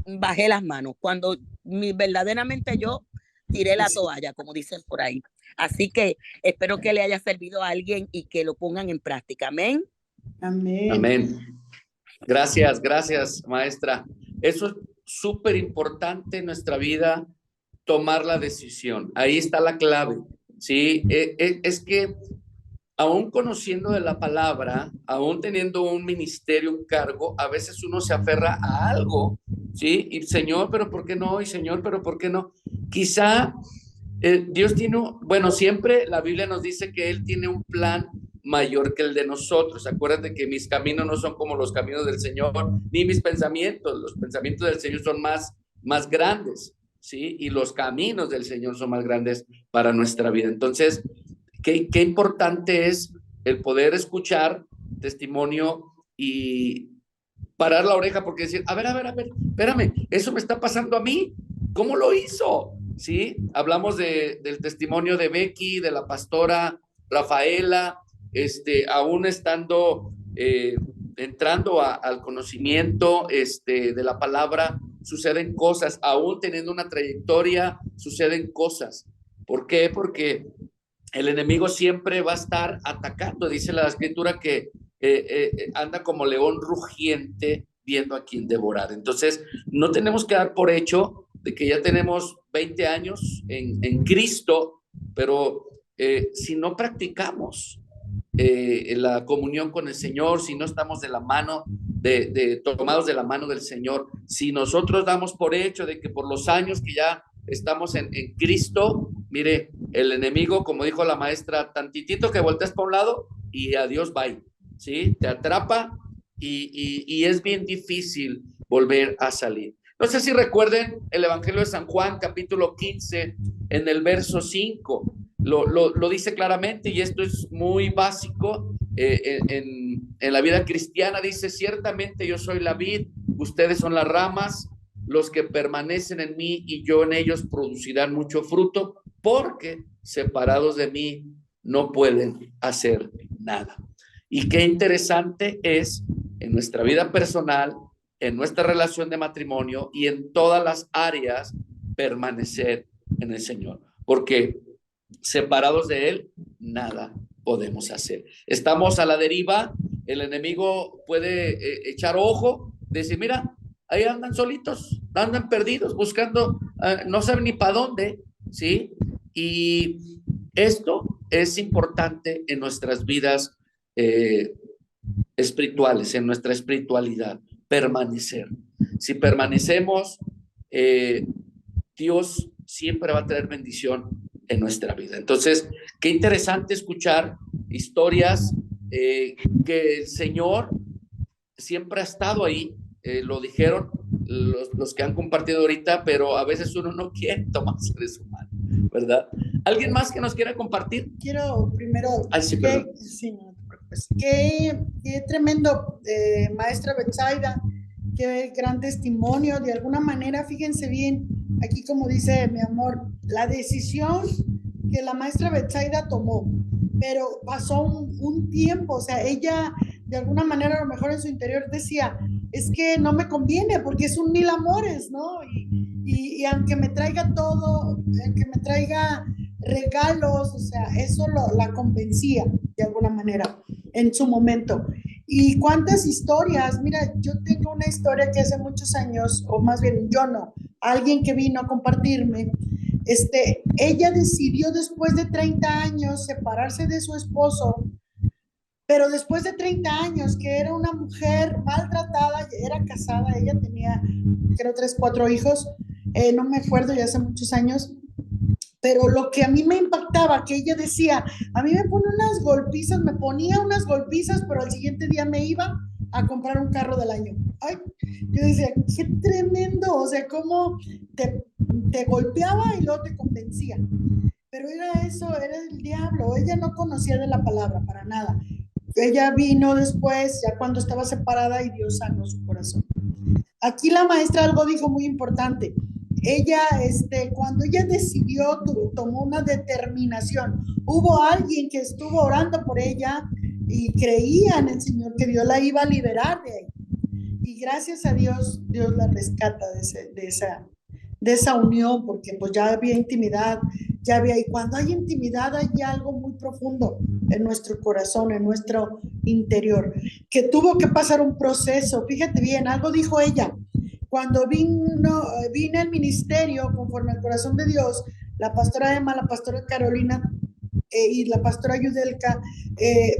bajé las manos, cuando verdaderamente yo tiré la toalla, como dicen por ahí. Así que espero que le haya servido a alguien y que lo pongan en práctica. Amén. Amén. Amén. Gracias, maestra. Eso es súper importante en nuestra vida, tomar la decisión. Ahí está la clave, ¿sí? Es que aún conociendo de la palabra, aún teniendo un ministerio, un cargo, a veces uno se aferra a algo, ¿sí? Y Señor, pero ¿por qué no? Y Señor, pero ¿por qué no? Quizá Dios tiene, bueno, siempre la Biblia nos dice que Él tiene un plan mayor que el de nosotros. Acuérdate que mis caminos no son como los caminos del Señor, ni mis pensamientos. Los pensamientos del Señor son más grandes, ¿sí? Y los caminos del Señor son más grandes para nuestra vida. Entonces, qué importante es el poder escuchar testimonio y parar la oreja, porque decir, a ver, espérame, eso me está pasando a mí, ¿cómo lo hizo? ¿Sí? Hablamos del testimonio de Becky, de la pastora Rafaela, aún estando, entrando al conocimiento de la palabra, suceden cosas, aún teniendo una trayectoria, suceden cosas. ¿Por qué? Porque el enemigo siempre va a estar atacando. Dice la escritura que anda como león rugiente viendo a quien devorar. Entonces, no tenemos que dar por hecho de que ya tenemos 20 años en Cristo, pero si no practicamos la comunión con el Señor, si no estamos de la mano, tomados de la mano del Señor, si nosotros damos por hecho de que por los años que ya estamos en Cristo, mire, el enemigo, como dijo la maestra, tantitito que volteas para un lado y adiós, bye, ¿sí? Te atrapa y es bien difícil volver a salir. No sé si recuerden el Evangelio de San Juan, capítulo 15, en el verso 5, lo dice claramente, y esto es muy básico en la vida cristiana. Dice: ciertamente yo soy la vid, ustedes son las ramas, los que permanecen en mí y yo en ellos producirán mucho fruto, porque separados de mí no pueden hacer nada. Y qué interesante es en nuestra vida personal, en nuestra relación de matrimonio y en todas las áreas permanecer en el Señor, porque separados de Él nada podemos hacer. Estamos a la deriva, el enemigo puede echar ojo, decir: mira, ahí andan solitos, andan perdidos, buscando, no saben ni para dónde, ¿sí? Y esto es importante en nuestras vidas espirituales, en nuestra espiritualidad, permanecer. Si permanecemos, Dios siempre va a traer bendición en nuestra vida. Entonces, qué interesante escuchar historias que el Señor siempre ha estado ahí. Lo dijeron los que han compartido ahorita, pero a veces uno no quiere tomarse de su mano, ¿verdad? ¿Alguien más que nos quiera compartir? Quiero primero... Sí, no te preocupes. Qué tremendo, maestra Betsaida, qué gran testimonio. De alguna manera, fíjense bien, aquí como dice mi amor, la decisión que la maestra Betsaida tomó, pero pasó un tiempo, o sea, ella de alguna manera a lo mejor en su interior decía: es que no me conviene porque es un mil amores, ¿no? Y aunque me traiga todo, aunque me traiga regalos, o sea, eso la convencía de alguna manera en su momento. Y cuántas historias, mira, yo tengo una historia que hace muchos años, o más bien yo no, alguien que vino a compartirme, ella decidió después de 30 años separarse de su esposo, pero después de 30 años, que era una mujer maltratada, era casada, ella tenía, creo, 3, 4 hijos, no me acuerdo, ya hace muchos años, pero lo que a mí me impactaba, que ella decía: a mí me ponía unas golpizas, pero al siguiente día me iba a comprar un carro del año. Ay, yo decía, qué tremendo, o sea, cómo te golpeaba y luego te convencía. Pero era eso, era el diablo. Ella no conocía de la palabra para nada. Ella vino después, ya cuando estaba separada, y Dios sanó su corazón. Aquí la maestra algo dijo muy importante. Ella, cuando ella decidió, tomó una determinación. Hubo alguien que estuvo orando por ella y creía en el Señor que Dios la iba a liberar de ahí. Y gracias a Dios, Dios la rescata de esa unión, porque pues ya había intimidad, ya había, y cuando hay intimidad hay algo muy profundo en nuestro corazón, en nuestro interior, que tuvo que pasar un proceso. Fíjate bien, algo dijo ella. Cuando vino al ministerio conforme al corazón de Dios, la pastora Emma, la pastora Carolina y la pastora Yudelka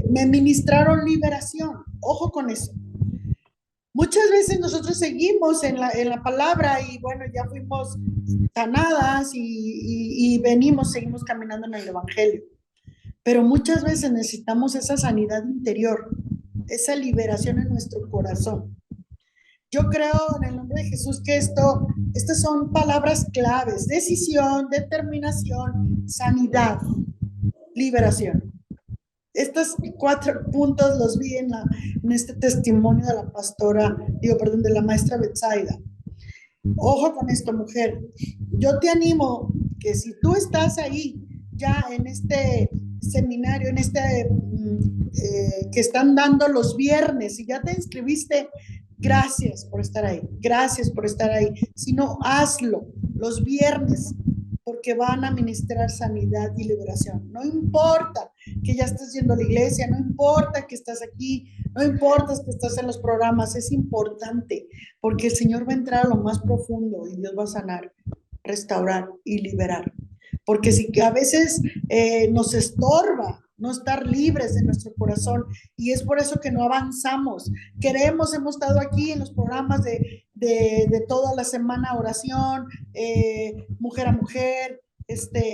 me ministraron liberación. Ojo con eso. Muchas veces nosotros seguimos en la palabra y bueno, ya fuimos sanadas y seguimos caminando en el evangelio. Pero muchas veces necesitamos esa sanidad interior, esa liberación en nuestro corazón. Yo creo en el nombre de Jesús que estas son palabras claves: decisión, determinación, sanidad, liberación. Estos 4 puntos los vi en este testimonio de la pastora, de la maestra Betsaida. Ojo con esto, mujer. Yo te animo que si tú estás ahí ya en este seminario, que están dando los viernes, y ya te inscribiste, gracias por estar ahí, gracias por estar ahí. Si no, hazlo los viernes, porque van a ministrar sanidad y liberación. No importa que ya estés yendo a la iglesia, no importa que estás aquí, no importa que estás en los programas, es importante, porque el Señor va a entrar a lo más profundo y Dios va a sanar, restaurar y liberar. porque si a veces nos estorba no estar libres de nuestro corazón, y es por eso que no avanzamos. Hemos estado aquí en los programas de toda la semana, oración, mujer a mujer,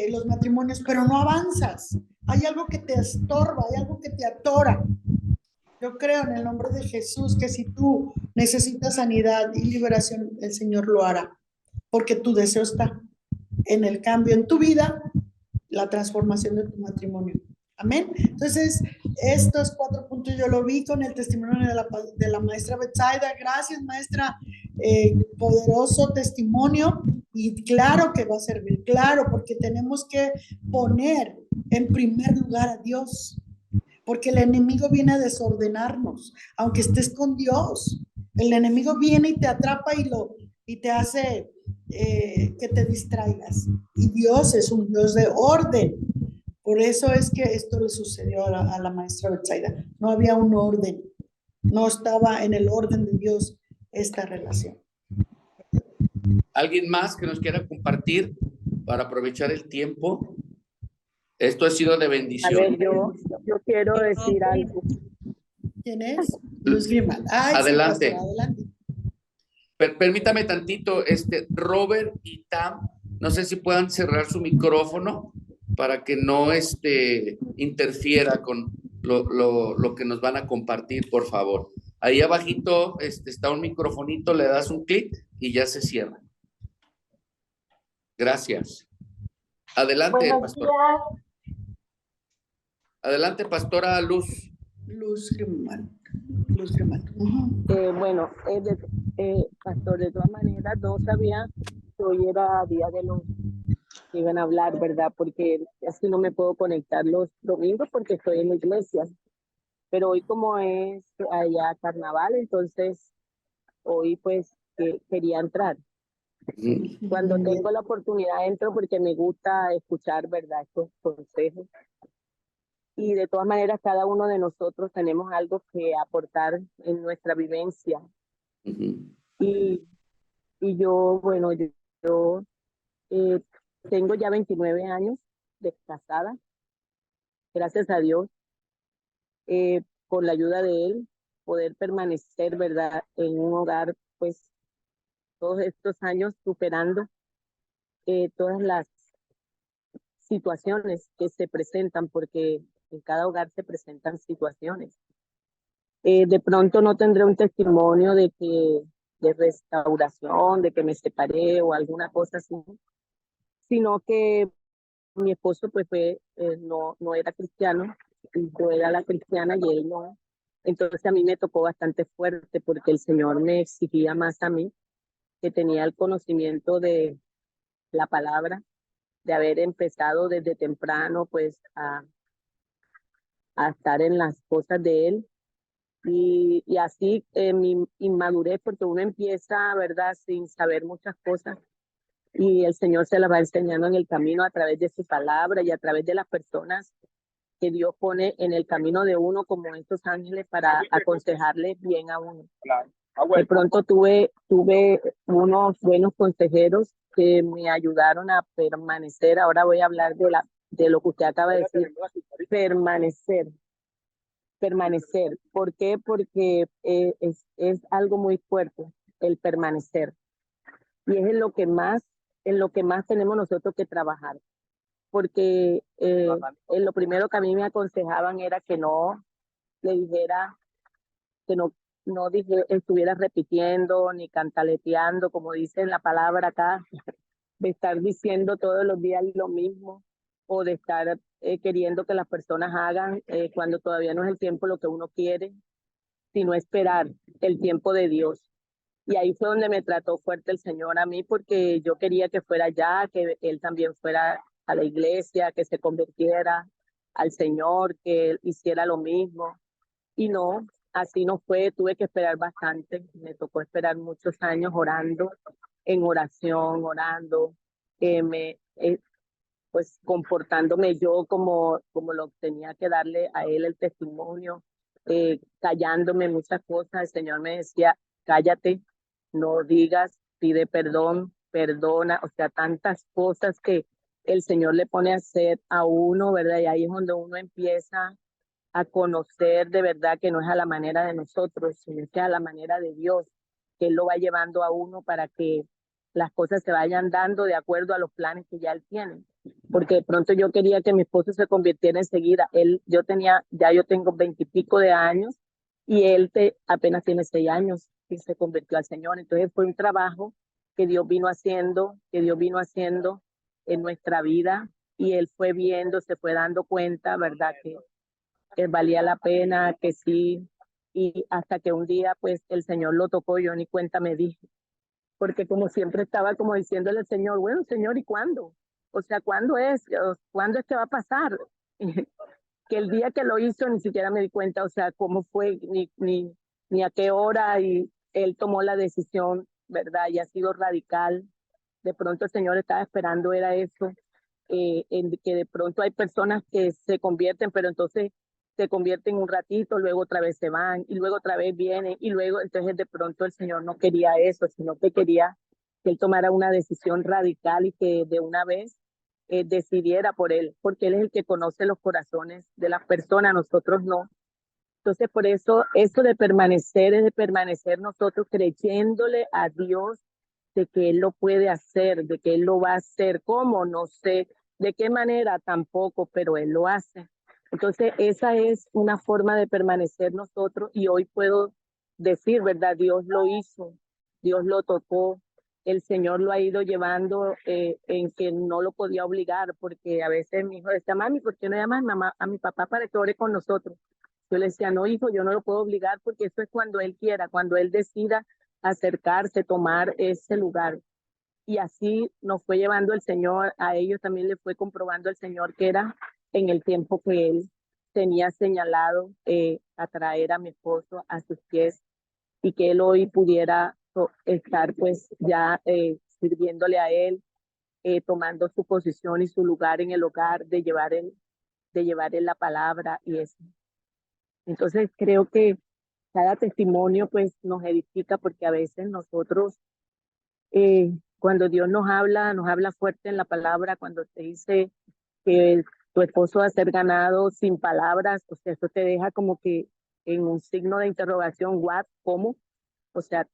los matrimonios, pero no avanzas. Hay algo que te estorba, hay algo que te atora. Yo creo en el nombre de Jesús que si tú necesitas sanidad y liberación, el Señor lo hará, porque tu deseo está en el cambio en tu vida, la transformación de tu matrimonio. Amén. Entonces, estos 4 puntos yo lo vi con el testimonio de la maestra Betsaida. Gracias, maestra. Poderoso testimonio, y claro que va a servir, claro, porque tenemos que poner en primer lugar a Dios, porque el enemigo viene a desordenarnos, aunque estés con Dios. El enemigo viene y te atrapa y te hace que te distraigas. Y Dios es un Dios de orden. Por eso es que esto le sucedió a la maestra Betsaida. No había un orden, no estaba en el orden de Dios esta relación. ¿Alguien más que nos quiera compartir para aprovechar el tiempo? Esto ha sido de bendición. A ver, yo quiero decir algo. ¿Quién es? Luz Grimal. Adelante. Sí, pastor, adelante. Permítame tantito, Robert y Tam, no sé si puedan cerrar su micrófono para que no interfiera con lo que nos van a compartir, por favor. Ahí abajito está un microfonito, le das un clic y ya se cierra. Gracias. Adelante, pastor. Adelante, pastora Luz. Luz Grimal. Luz Grimal. Bueno, pastor, de todas maneras, no sabía que hoy era día de los que iban a hablar, ¿verdad? Porque así no me puedo conectar los domingos porque estoy en la iglesia. Pero hoy como es allá carnaval, entonces hoy pues quería entrar. Cuando tengo la oportunidad entro porque me gusta escuchar, ¿verdad?, estos consejos. Y de todas maneras cada uno de nosotros tenemos algo que aportar en nuestra vivencia. Y yo, bueno, yo tengo ya 29 años de casada, gracias a Dios, con la ayuda de Él, poder permanecer, ¿verdad?, en un hogar, pues, todos estos años superando todas las situaciones que se presentan, porque en cada hogar se presentan situaciones. De pronto no tendré un testimonio de restauración, de que me separé o alguna cosa así, sino que mi esposo pues no era cristiano, y yo era la cristiana y él no. Entonces a mí me tocó bastante fuerte porque el Señor me exigía más a mí, que tenía el conocimiento de la palabra, de haber empezado desde temprano pues a estar en las cosas de Él. Y así mi inmadurez, porque uno empieza, ¿verdad?, sin saber muchas cosas, y el Señor se las va enseñando en el camino a través de su palabra y a través de las personas que Dios pone en el camino de uno, como estos ángeles, para aconsejarle bien a uno. De pronto tuve unos buenos consejeros que me ayudaron a permanecer. Ahora voy a hablar de lo que usted acaba de decir, permanecer. ¿Por qué? Porque es algo muy fuerte el permanecer, y es en lo que más tenemos nosotros que trabajar, porque en lo primero que a mí me aconsejaban era que no le dijera, que no estuviera repitiendo ni cantaleteando, como dice la palabra acá, de estar diciendo todos los días lo mismo, o de estar queriendo que las personas hagan cuando todavía no es el tiempo lo que uno quiere, sino esperar el tiempo de Dios. Y ahí fue donde me trató fuerte el Señor a mí, porque yo quería que fuera allá, que Él también fuera a la iglesia, que se convirtiera al Señor, que Él hiciera lo mismo. Y no, así no fue, tuve que esperar bastante, me tocó esperar muchos años orando, en oración, orando, pues comportándome yo como lo tenía que darle a Él el testimonio, callándome muchas cosas. El Señor me decía, cállate, no digas, pide perdón, perdona, o sea, tantas cosas que el Señor le pone a hacer a uno, ¿verdad? Y ahí es donde uno empieza a conocer de verdad que no es a la manera de nosotros, sino que a la manera de Dios, que Él lo va llevando a uno para que las cosas se vayan dando de acuerdo a los planes que ya Él tiene. Porque de pronto yo quería que mi esposo se convirtiera enseguida. Yo tengo 20 y pico de años y apenas tiene 6 años y se convirtió al Señor. Entonces fue un trabajo que Dios vino haciendo en nuestra vida y Él fue viendo, se fue dando cuenta, ¿verdad? Que valía la pena, que sí, y hasta que un día pues el Señor lo tocó, yo ni cuenta me di, porque como siempre estaba como diciéndole al Señor, bueno, Señor, ¿y cuándo? O sea, ¿cuándo es que va a pasar? Que el día que lo hizo ni siquiera me di cuenta, o sea, cómo fue, ni a qué hora, y Él tomó la decisión, ¿verdad? Y ha sido radical. De pronto el Señor estaba esperando, era eso, en que de pronto hay personas que se convierten, pero entonces se convierten un ratito, luego otra vez se van y luego otra vez vienen y luego entonces de pronto el Señor no quería eso, sino que quería que Él tomara una decisión radical y que de una vez decidiera por Él, porque Él es el que conoce los corazones de las personas, nosotros no. Entonces por eso de permanecer es de permanecer nosotros creyéndole a Dios de que Él lo puede hacer, de que Él lo va a hacer. ¿Cómo? No sé. ¿De qué manera? Tampoco, pero Él lo hace. Entonces, esa es una forma de permanecer nosotros y hoy puedo decir, ¿verdad? Dios lo hizo, Dios lo tocó, el Señor lo ha ido llevando en que no lo podía obligar, porque a veces mi hijo decía, mami, ¿por qué no llamas a mi papá para que ore con nosotros? Yo le decía, no, hijo, yo no lo puedo obligar porque eso es cuando Él quiera, cuando Él decida acercarse, tomar ese lugar. Y así nos fue llevando el Señor, a ellos también le fue comprobando el Señor que era en el tiempo que Él tenía señalado atraer a mi esposo a sus pies y que Él hoy pudiera estar pues ya sirviéndole a Él, tomando su posición y su lugar en el hogar, de llevar él la palabra y eso. Entonces creo que cada testimonio pues nos edifica porque a veces nosotros cuando Dios nos habla fuerte en la palabra, cuando te dice que tu esposo va a ser ganado sin palabras, o sea, eso te deja como que en un signo de interrogación, ¿what? ¿Cómo? O sea,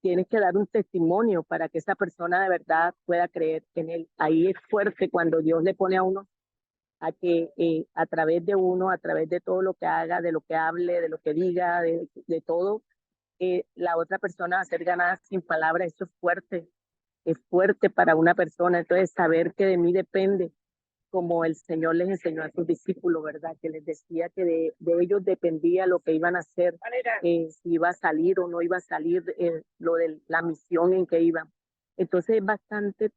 tienes que dar un testimonio para que esa persona de verdad pueda creer en él. Ahí es fuerte cuando Dios le pone a uno a que a través de uno, a través de todo lo que haga, de lo que hable, de lo que diga, de todo, la otra persona va a ser ganada sin palabras. Eso es fuerte para una persona. Entonces, saber que de mí depende, como el Señor les enseñó a sus discípulos, ¿verdad? Que les decía que de ellos dependía lo que iban a hacer, si iba a salir o no iba a salir, lo de la misión en que iban. Entonces, es bastante.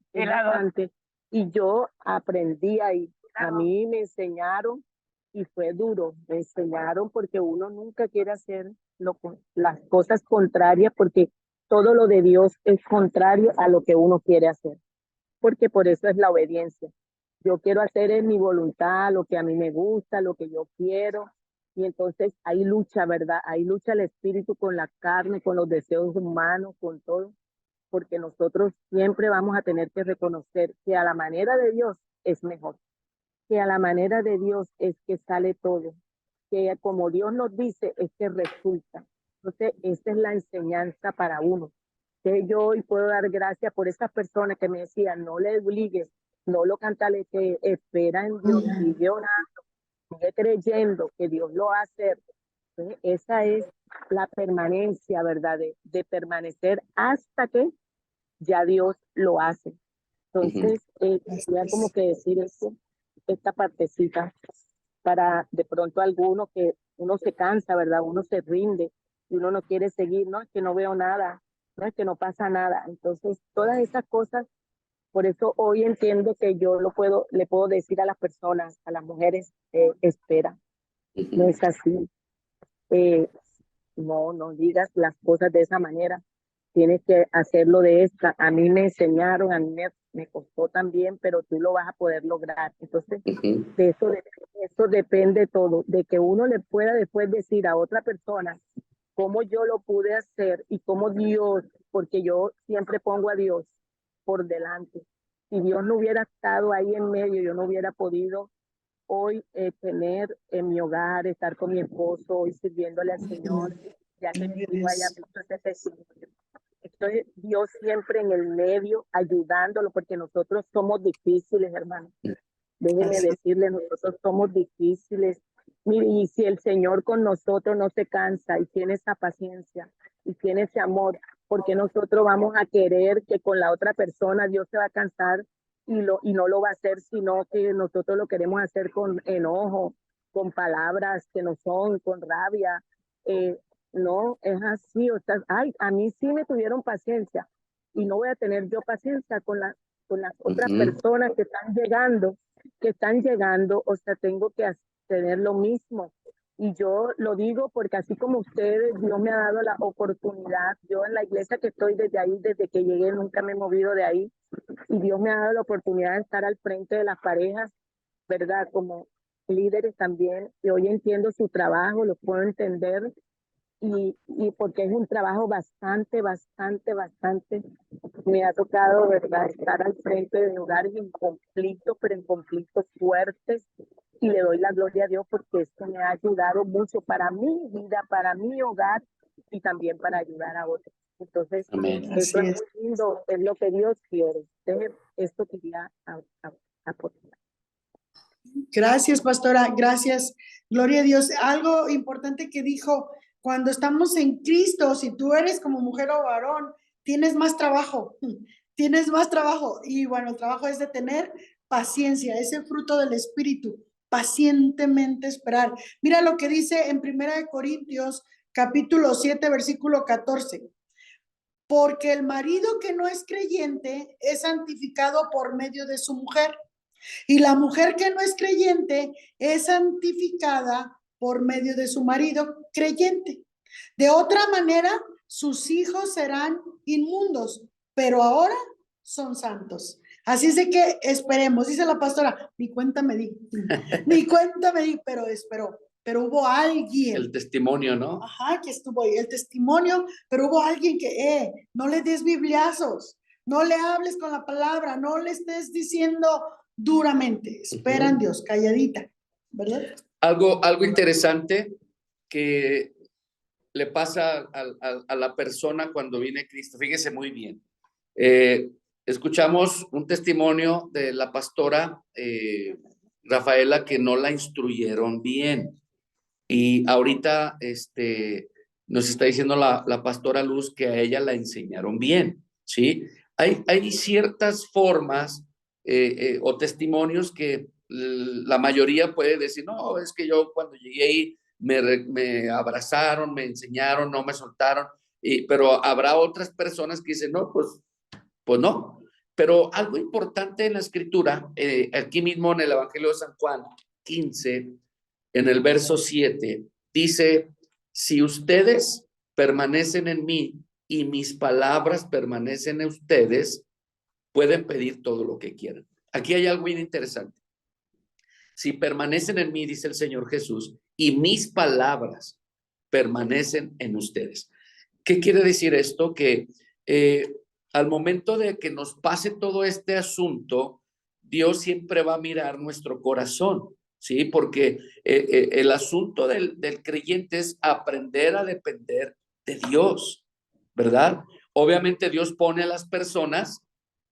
Y yo aprendí ahí. A mí me enseñaron y fue duro. Me enseñaron porque uno nunca quiere hacer las cosas contrarias porque todo lo de Dios es contrario a lo que uno quiere hacer, porque por eso es la obediencia. Yo quiero hacer en mi voluntad lo que a mí me gusta, lo que yo quiero, y entonces hay lucha, ¿verdad? Hay lucha el espíritu con la carne, con los deseos humanos, con todo, porque nosotros siempre vamos a tener que reconocer que a la manera de Dios es mejor, que a la manera de Dios es que sale todo, que como Dios nos dice es que resulta. Entonces, esa es la enseñanza para uno. Que yo hoy puedo dar gracias por esas personas que me decían, no le obligues, no lo cantale, que espera en Dios, sigue orando, sigue creyendo que Dios lo va a hacer. Entonces, esa es la permanencia, ¿verdad? De permanecer hasta que ya Dios lo hace. Entonces, voy a como que decir esto, esta partecita, para de pronto alguno que uno se cansa, ¿verdad? Uno se rinde y uno no quiere seguir, no es que no veo nada, no es que no pasa nada. Entonces, todas esas cosas, por eso hoy entiendo que yo le puedo decir a las personas, a las mujeres, espera, no es así. No digas las cosas de esa manera, tienes que hacerlo de esta. A mí me enseñaron, a mí me costó también, pero tú lo vas a poder lograr. Entonces, de eso depende todo, de que uno le pueda después decir a otra persona cómo yo lo pude hacer y cómo Dios, porque yo siempre pongo a Dios por delante. si Dios no hubiera estado ahí en medio, yo no hubiera podido hoy tener en mi hogar, estar con mi esposo, hoy sirviéndole al Señor, ya que mi hijo haya visto ese testimonio. Estoy Dios siempre en el medio, ayudándolo, porque nosotros somos difíciles, hermano. Déjeme decirle, nosotros somos difíciles. Mire, y si el Señor con nosotros no se cansa y tiene esa paciencia y tiene ese amor, porque nosotros vamos a querer que con la otra persona Dios se va a cansar y no lo va a hacer, sino que nosotros lo queremos hacer con enojo, con palabras que no son, con rabia? No, es así. O sea, ay, a mí sí me tuvieron paciencia y no voy a tener yo paciencia con las otras personas que están llegando, o sea, tengo que tener lo mismo. Y yo lo digo porque así como ustedes, Dios me ha dado la oportunidad. Yo en la iglesia que estoy desde ahí, desde que llegué, nunca me he movido de ahí. Y Dios me ha dado la oportunidad de estar al frente de las parejas, ¿verdad? Como líderes también. Y hoy entiendo su trabajo, lo puedo entender. Y porque es un trabajo bastante, me ha tocado, ¿verdad?, estar al frente de hogares en conflicto, pero en conflictos fuertes, y le doy la gloria a Dios porque esto me ha ayudado mucho para mi vida, para mi hogar y también para ayudar a otros. Entonces, eso es muy lindo, es lo que Dios quiere. Esto quería aportar. Gracias, pastora, gracias. Gloria a Dios. Algo importante que dijo, cuando estamos en Cristo, si tú eres como mujer o varón, tienes más trabajo, Y bueno, el trabajo es de tener paciencia, ese fruto del Espíritu, pacientemente esperar. Mira lo que dice en 1 Corintios, capítulo 7, versículo 14. Porque el marido que no es creyente es santificado por medio de su mujer. Y la mujer que no es creyente es santificada por medio de su marido creyente. De otra manera, sus hijos serán inmundos, pero ahora son santos. Así es de que esperemos, dice la pastora, ni cuenta me di, pero esperó. Pero hubo alguien. El testimonio, ¿no? Ajá, que estuvo ahí, el testimonio, pero hubo alguien que, no le des bibliazos, no le hables con la palabra, no le estés diciendo duramente, espera en Dios, calladita, ¿verdad? Algo interesante que le pasa a la persona cuando viene Cristo, fíjese muy bien. Escuchamos un testimonio de la pastora Rafaela, que no la instruyeron bien. Y ahorita nos está diciendo la pastora Luz que a ella la enseñaron bien, ¿sí? Hay ciertas formas o testimonios que la mayoría puede decir, no, es que yo cuando llegué ahí me abrazaron, me enseñaron, no me soltaron, pero habrá otras personas que dicen, no, pues no. Pero algo importante en la escritura, aquí mismo en el Evangelio de San Juan 15, en el verso 7, dice, si ustedes permanecen en mí y mis palabras permanecen en ustedes, pueden pedir todo lo que quieran. Aquí hay algo bien interesante. Si permanecen en mí, dice el Señor Jesús, y mis palabras permanecen en ustedes. ¿Qué quiere decir esto? Que al momento de que nos pase todo este asunto, Dios siempre va a mirar nuestro corazón, ¿sí? Porque el asunto del creyente es aprender a depender de Dios, ¿verdad? Obviamente Dios pone a las personas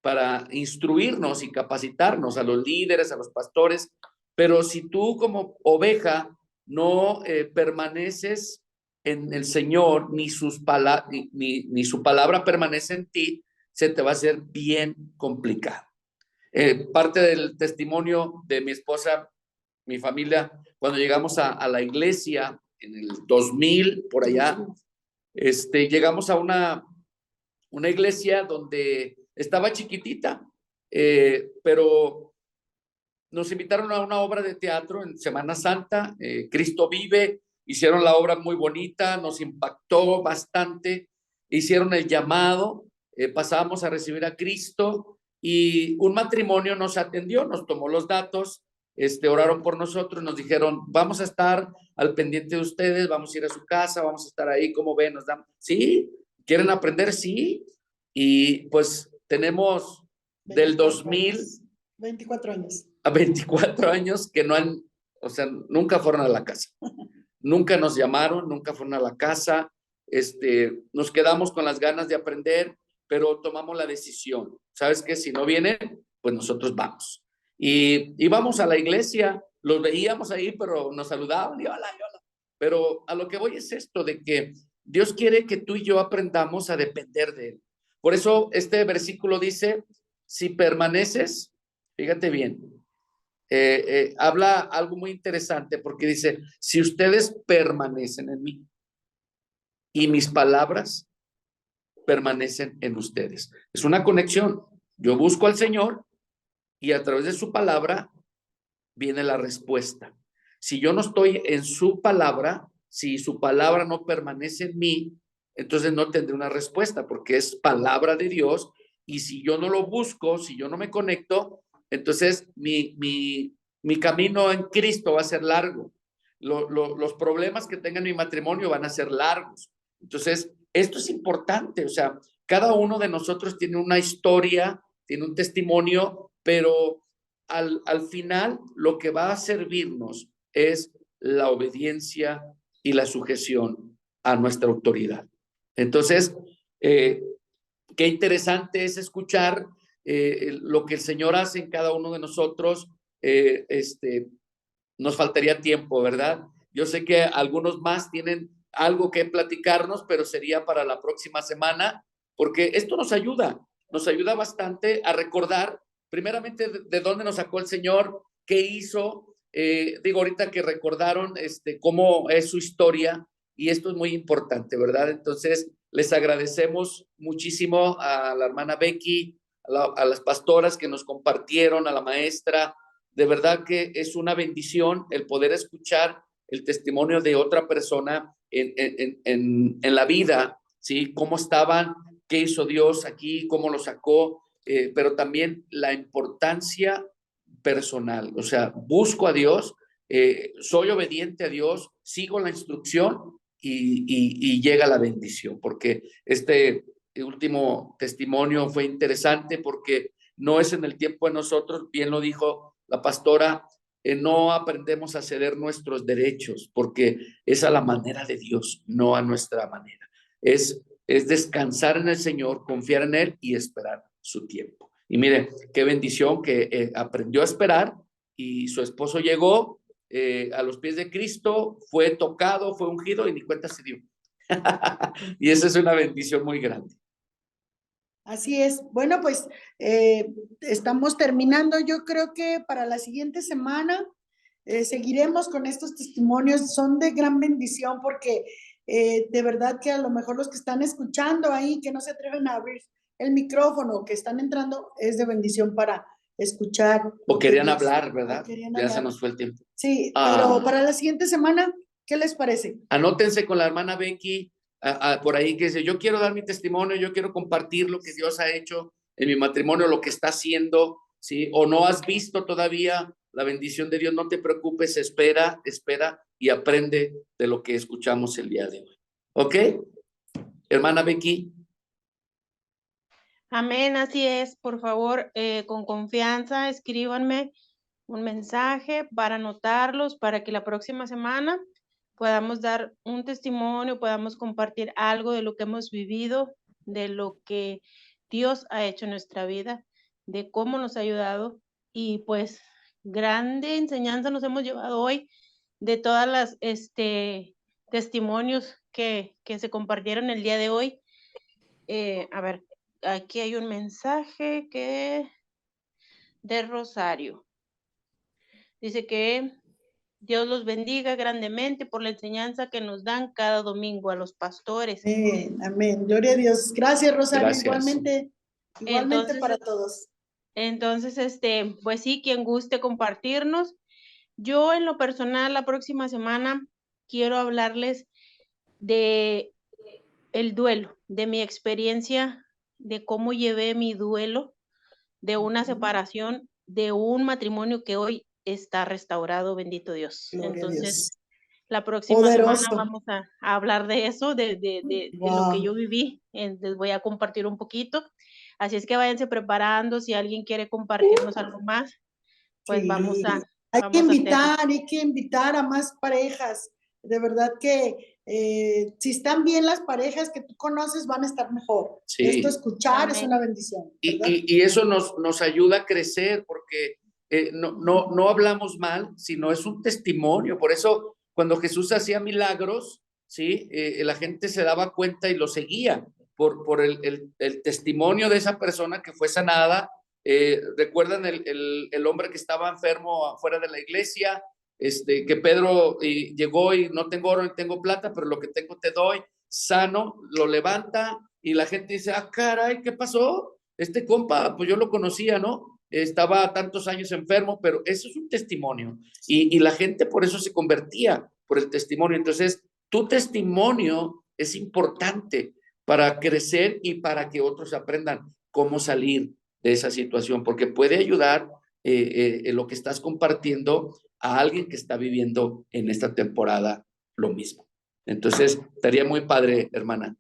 para instruirnos y capacitarnos, a los líderes, a los pastores, pero si tú como oveja no permaneces en el Señor, ni su palabra permanece en ti, se te va a hacer bien complicado. Parte del testimonio de mi esposa, mi familia, cuando llegamos a la iglesia en el 2000, por allá, llegamos a una iglesia donde estaba chiquitita, pero nos invitaron a una obra de teatro en Semana Santa, Cristo Vive, hicieron la obra muy bonita, nos impactó bastante, hicieron el llamado, pasábamos a recibir a Cristo y un matrimonio nos atendió, nos tomó los datos, oraron por nosotros, nos dijeron, vamos a estar al pendiente de ustedes, vamos a ir a su casa, vamos a estar ahí, ¿cómo ven? ¿Sí? ¿Quieren aprender? Sí. Y pues tenemos del 24 2000 años. 24 años. a 24 años que no han, o sea, nunca fueron a la casa. Nunca nos llamaron, nunca fueron a la casa. Nos quedamos con las ganas de aprender, pero tomamos la decisión. ¿Sabes qué? Si no vienen, pues nosotros vamos. Y íbamos a la iglesia, los veíamos ahí, pero nos saludaban y hola, hola. Pero a lo que voy es esto, de que Dios quiere que tú y yo aprendamos a depender de Él. Por eso este versículo dice, si permaneces, fíjate bien, habla algo muy interesante porque dice, si ustedes permanecen en mí y mis palabras permanecen en ustedes. Es una conexión. Yo busco al Señor y a través de su palabra viene la respuesta. Si yo no estoy en su palabra, si su palabra no permanece en mí, entonces no tendré una respuesta porque es palabra de Dios y si yo no lo busco, si yo no me conecto, entonces mi camino en Cristo va a ser largo. Los problemas que tenga en mi matrimonio van a ser largos. Entonces, esto es importante, o sea, cada uno de nosotros tiene una historia, tiene un testimonio, pero al final lo que va a servirnos es la obediencia y la sujeción a nuestra autoridad. Entonces, qué interesante es escuchar lo que el Señor hace en cada uno de nosotros. Nos faltaría tiempo, ¿verdad? Yo sé que algunos más tienen algo que platicarnos, pero sería para la próxima semana, porque esto nos ayuda bastante a recordar, primeramente, de dónde nos sacó el Señor, qué hizo. Digo, ahorita que recordaron cómo es su historia, y esto es muy importante, ¿verdad? Entonces, les agradecemos muchísimo a la hermana Becky, a las pastoras que nos compartieron, a la maestra. De verdad que es una bendición el poder escuchar el testimonio de otra persona en la vida, ¿sí? Cómo estaban, qué hizo Dios aquí, cómo lo sacó, pero también la importancia personal. O sea, busco a Dios, soy obediente a Dios, sigo la instrucción y llega la bendición, porque este último testimonio fue interesante porque no es en el tiempo de nosotros, bien lo dijo la pastora, no aprendemos a ceder nuestros derechos porque es a la manera de Dios, no a nuestra manera. Es descansar en el Señor, confiar en Él y esperar su tiempo. Y mire, qué bendición que aprendió a esperar y su esposo llegó a los pies de Cristo, fue tocado, fue ungido y ni cuenta se dio. Y esa es una bendición muy grande. Así es. Bueno, pues estamos terminando. Yo creo que para la siguiente semana seguiremos con estos testimonios. Son de gran bendición porque de verdad que a lo mejor los que están escuchando ahí, que no se atreven a abrir el micrófono, que están entrando, es de bendición para escuchar. O querían hablar, ¿verdad? Ya se nos fue el tiempo. Sí, pero para la siguiente semana, ¿qué les parece? Anótense con la hermana Becky por ahí que dice, yo quiero dar mi testimonio, yo quiero compartir lo que Dios ha hecho en mi matrimonio, lo que está haciendo, ¿sí? O no has visto todavía la bendición de Dios, no te preocupes, espera y aprende de lo que escuchamos el día de hoy. ¿Ok? Hermana Becky. Amén, así es. Por favor, con confianza, escríbanme un mensaje para anotarlos, para que la próxima semana podamos dar un testimonio, podamos compartir algo de lo que hemos vivido, de lo que Dios ha hecho en nuestra vida, de cómo nos ha ayudado y pues grande enseñanza nos hemos llevado hoy de todas las testimonios que se compartieron el día de hoy. A ver, aquí hay un mensaje de Rosario. Dice que Dios los bendiga grandemente por la enseñanza que nos dan cada domingo a los pastores. Amén, amén. Gloria a Dios. Gracias, Rosario. Gracias. Igualmente Entonces, para todos. Entonces, pues sí, quien guste compartirnos. Yo en lo personal, la próxima semana quiero hablarles de el duelo, de mi experiencia, de cómo llevé mi duelo de una separación, de un matrimonio que hoy está restaurado, bendito Dios. Gloria Entonces, a Dios. la próxima Poderoso. semana vamos a hablar de eso, de lo que yo viví. Les voy a compartir un poquito. Así es que váyanse preparando. Si alguien quiere compartirnos algo más, pues Sí. vamos a Hay que hacerlo. invitar a más parejas. De verdad que si están bien las parejas que tú conoces, van a estar mejor. Sí. Esto escuchar es Amén. una bendición. ¿verdad? Y eso nos ayuda a crecer porque no hablamos mal, sino es un testimonio. Por eso cuando Jesús hacía milagros, ¿sí? La gente se daba cuenta y lo seguía por el testimonio de esa persona que fue sanada. ¿Recuerdan el hombre que estaba enfermo afuera de la iglesia? Que Pedro llegó y no tengo oro ni tengo plata, pero lo que tengo te doy, sano, lo levanta y la gente dice, ah, caray, ¿qué pasó? Este compa, pues yo lo conocía, ¿no? Estaba tantos años enfermo, pero eso es un testimonio y la gente por eso se convertía, por el testimonio. Entonces, tu testimonio es importante para crecer y para que otros aprendan cómo salir de esa situación, porque puede ayudar lo que estás compartiendo a alguien que está viviendo en esta temporada lo mismo. Entonces, estaría muy padre, hermana.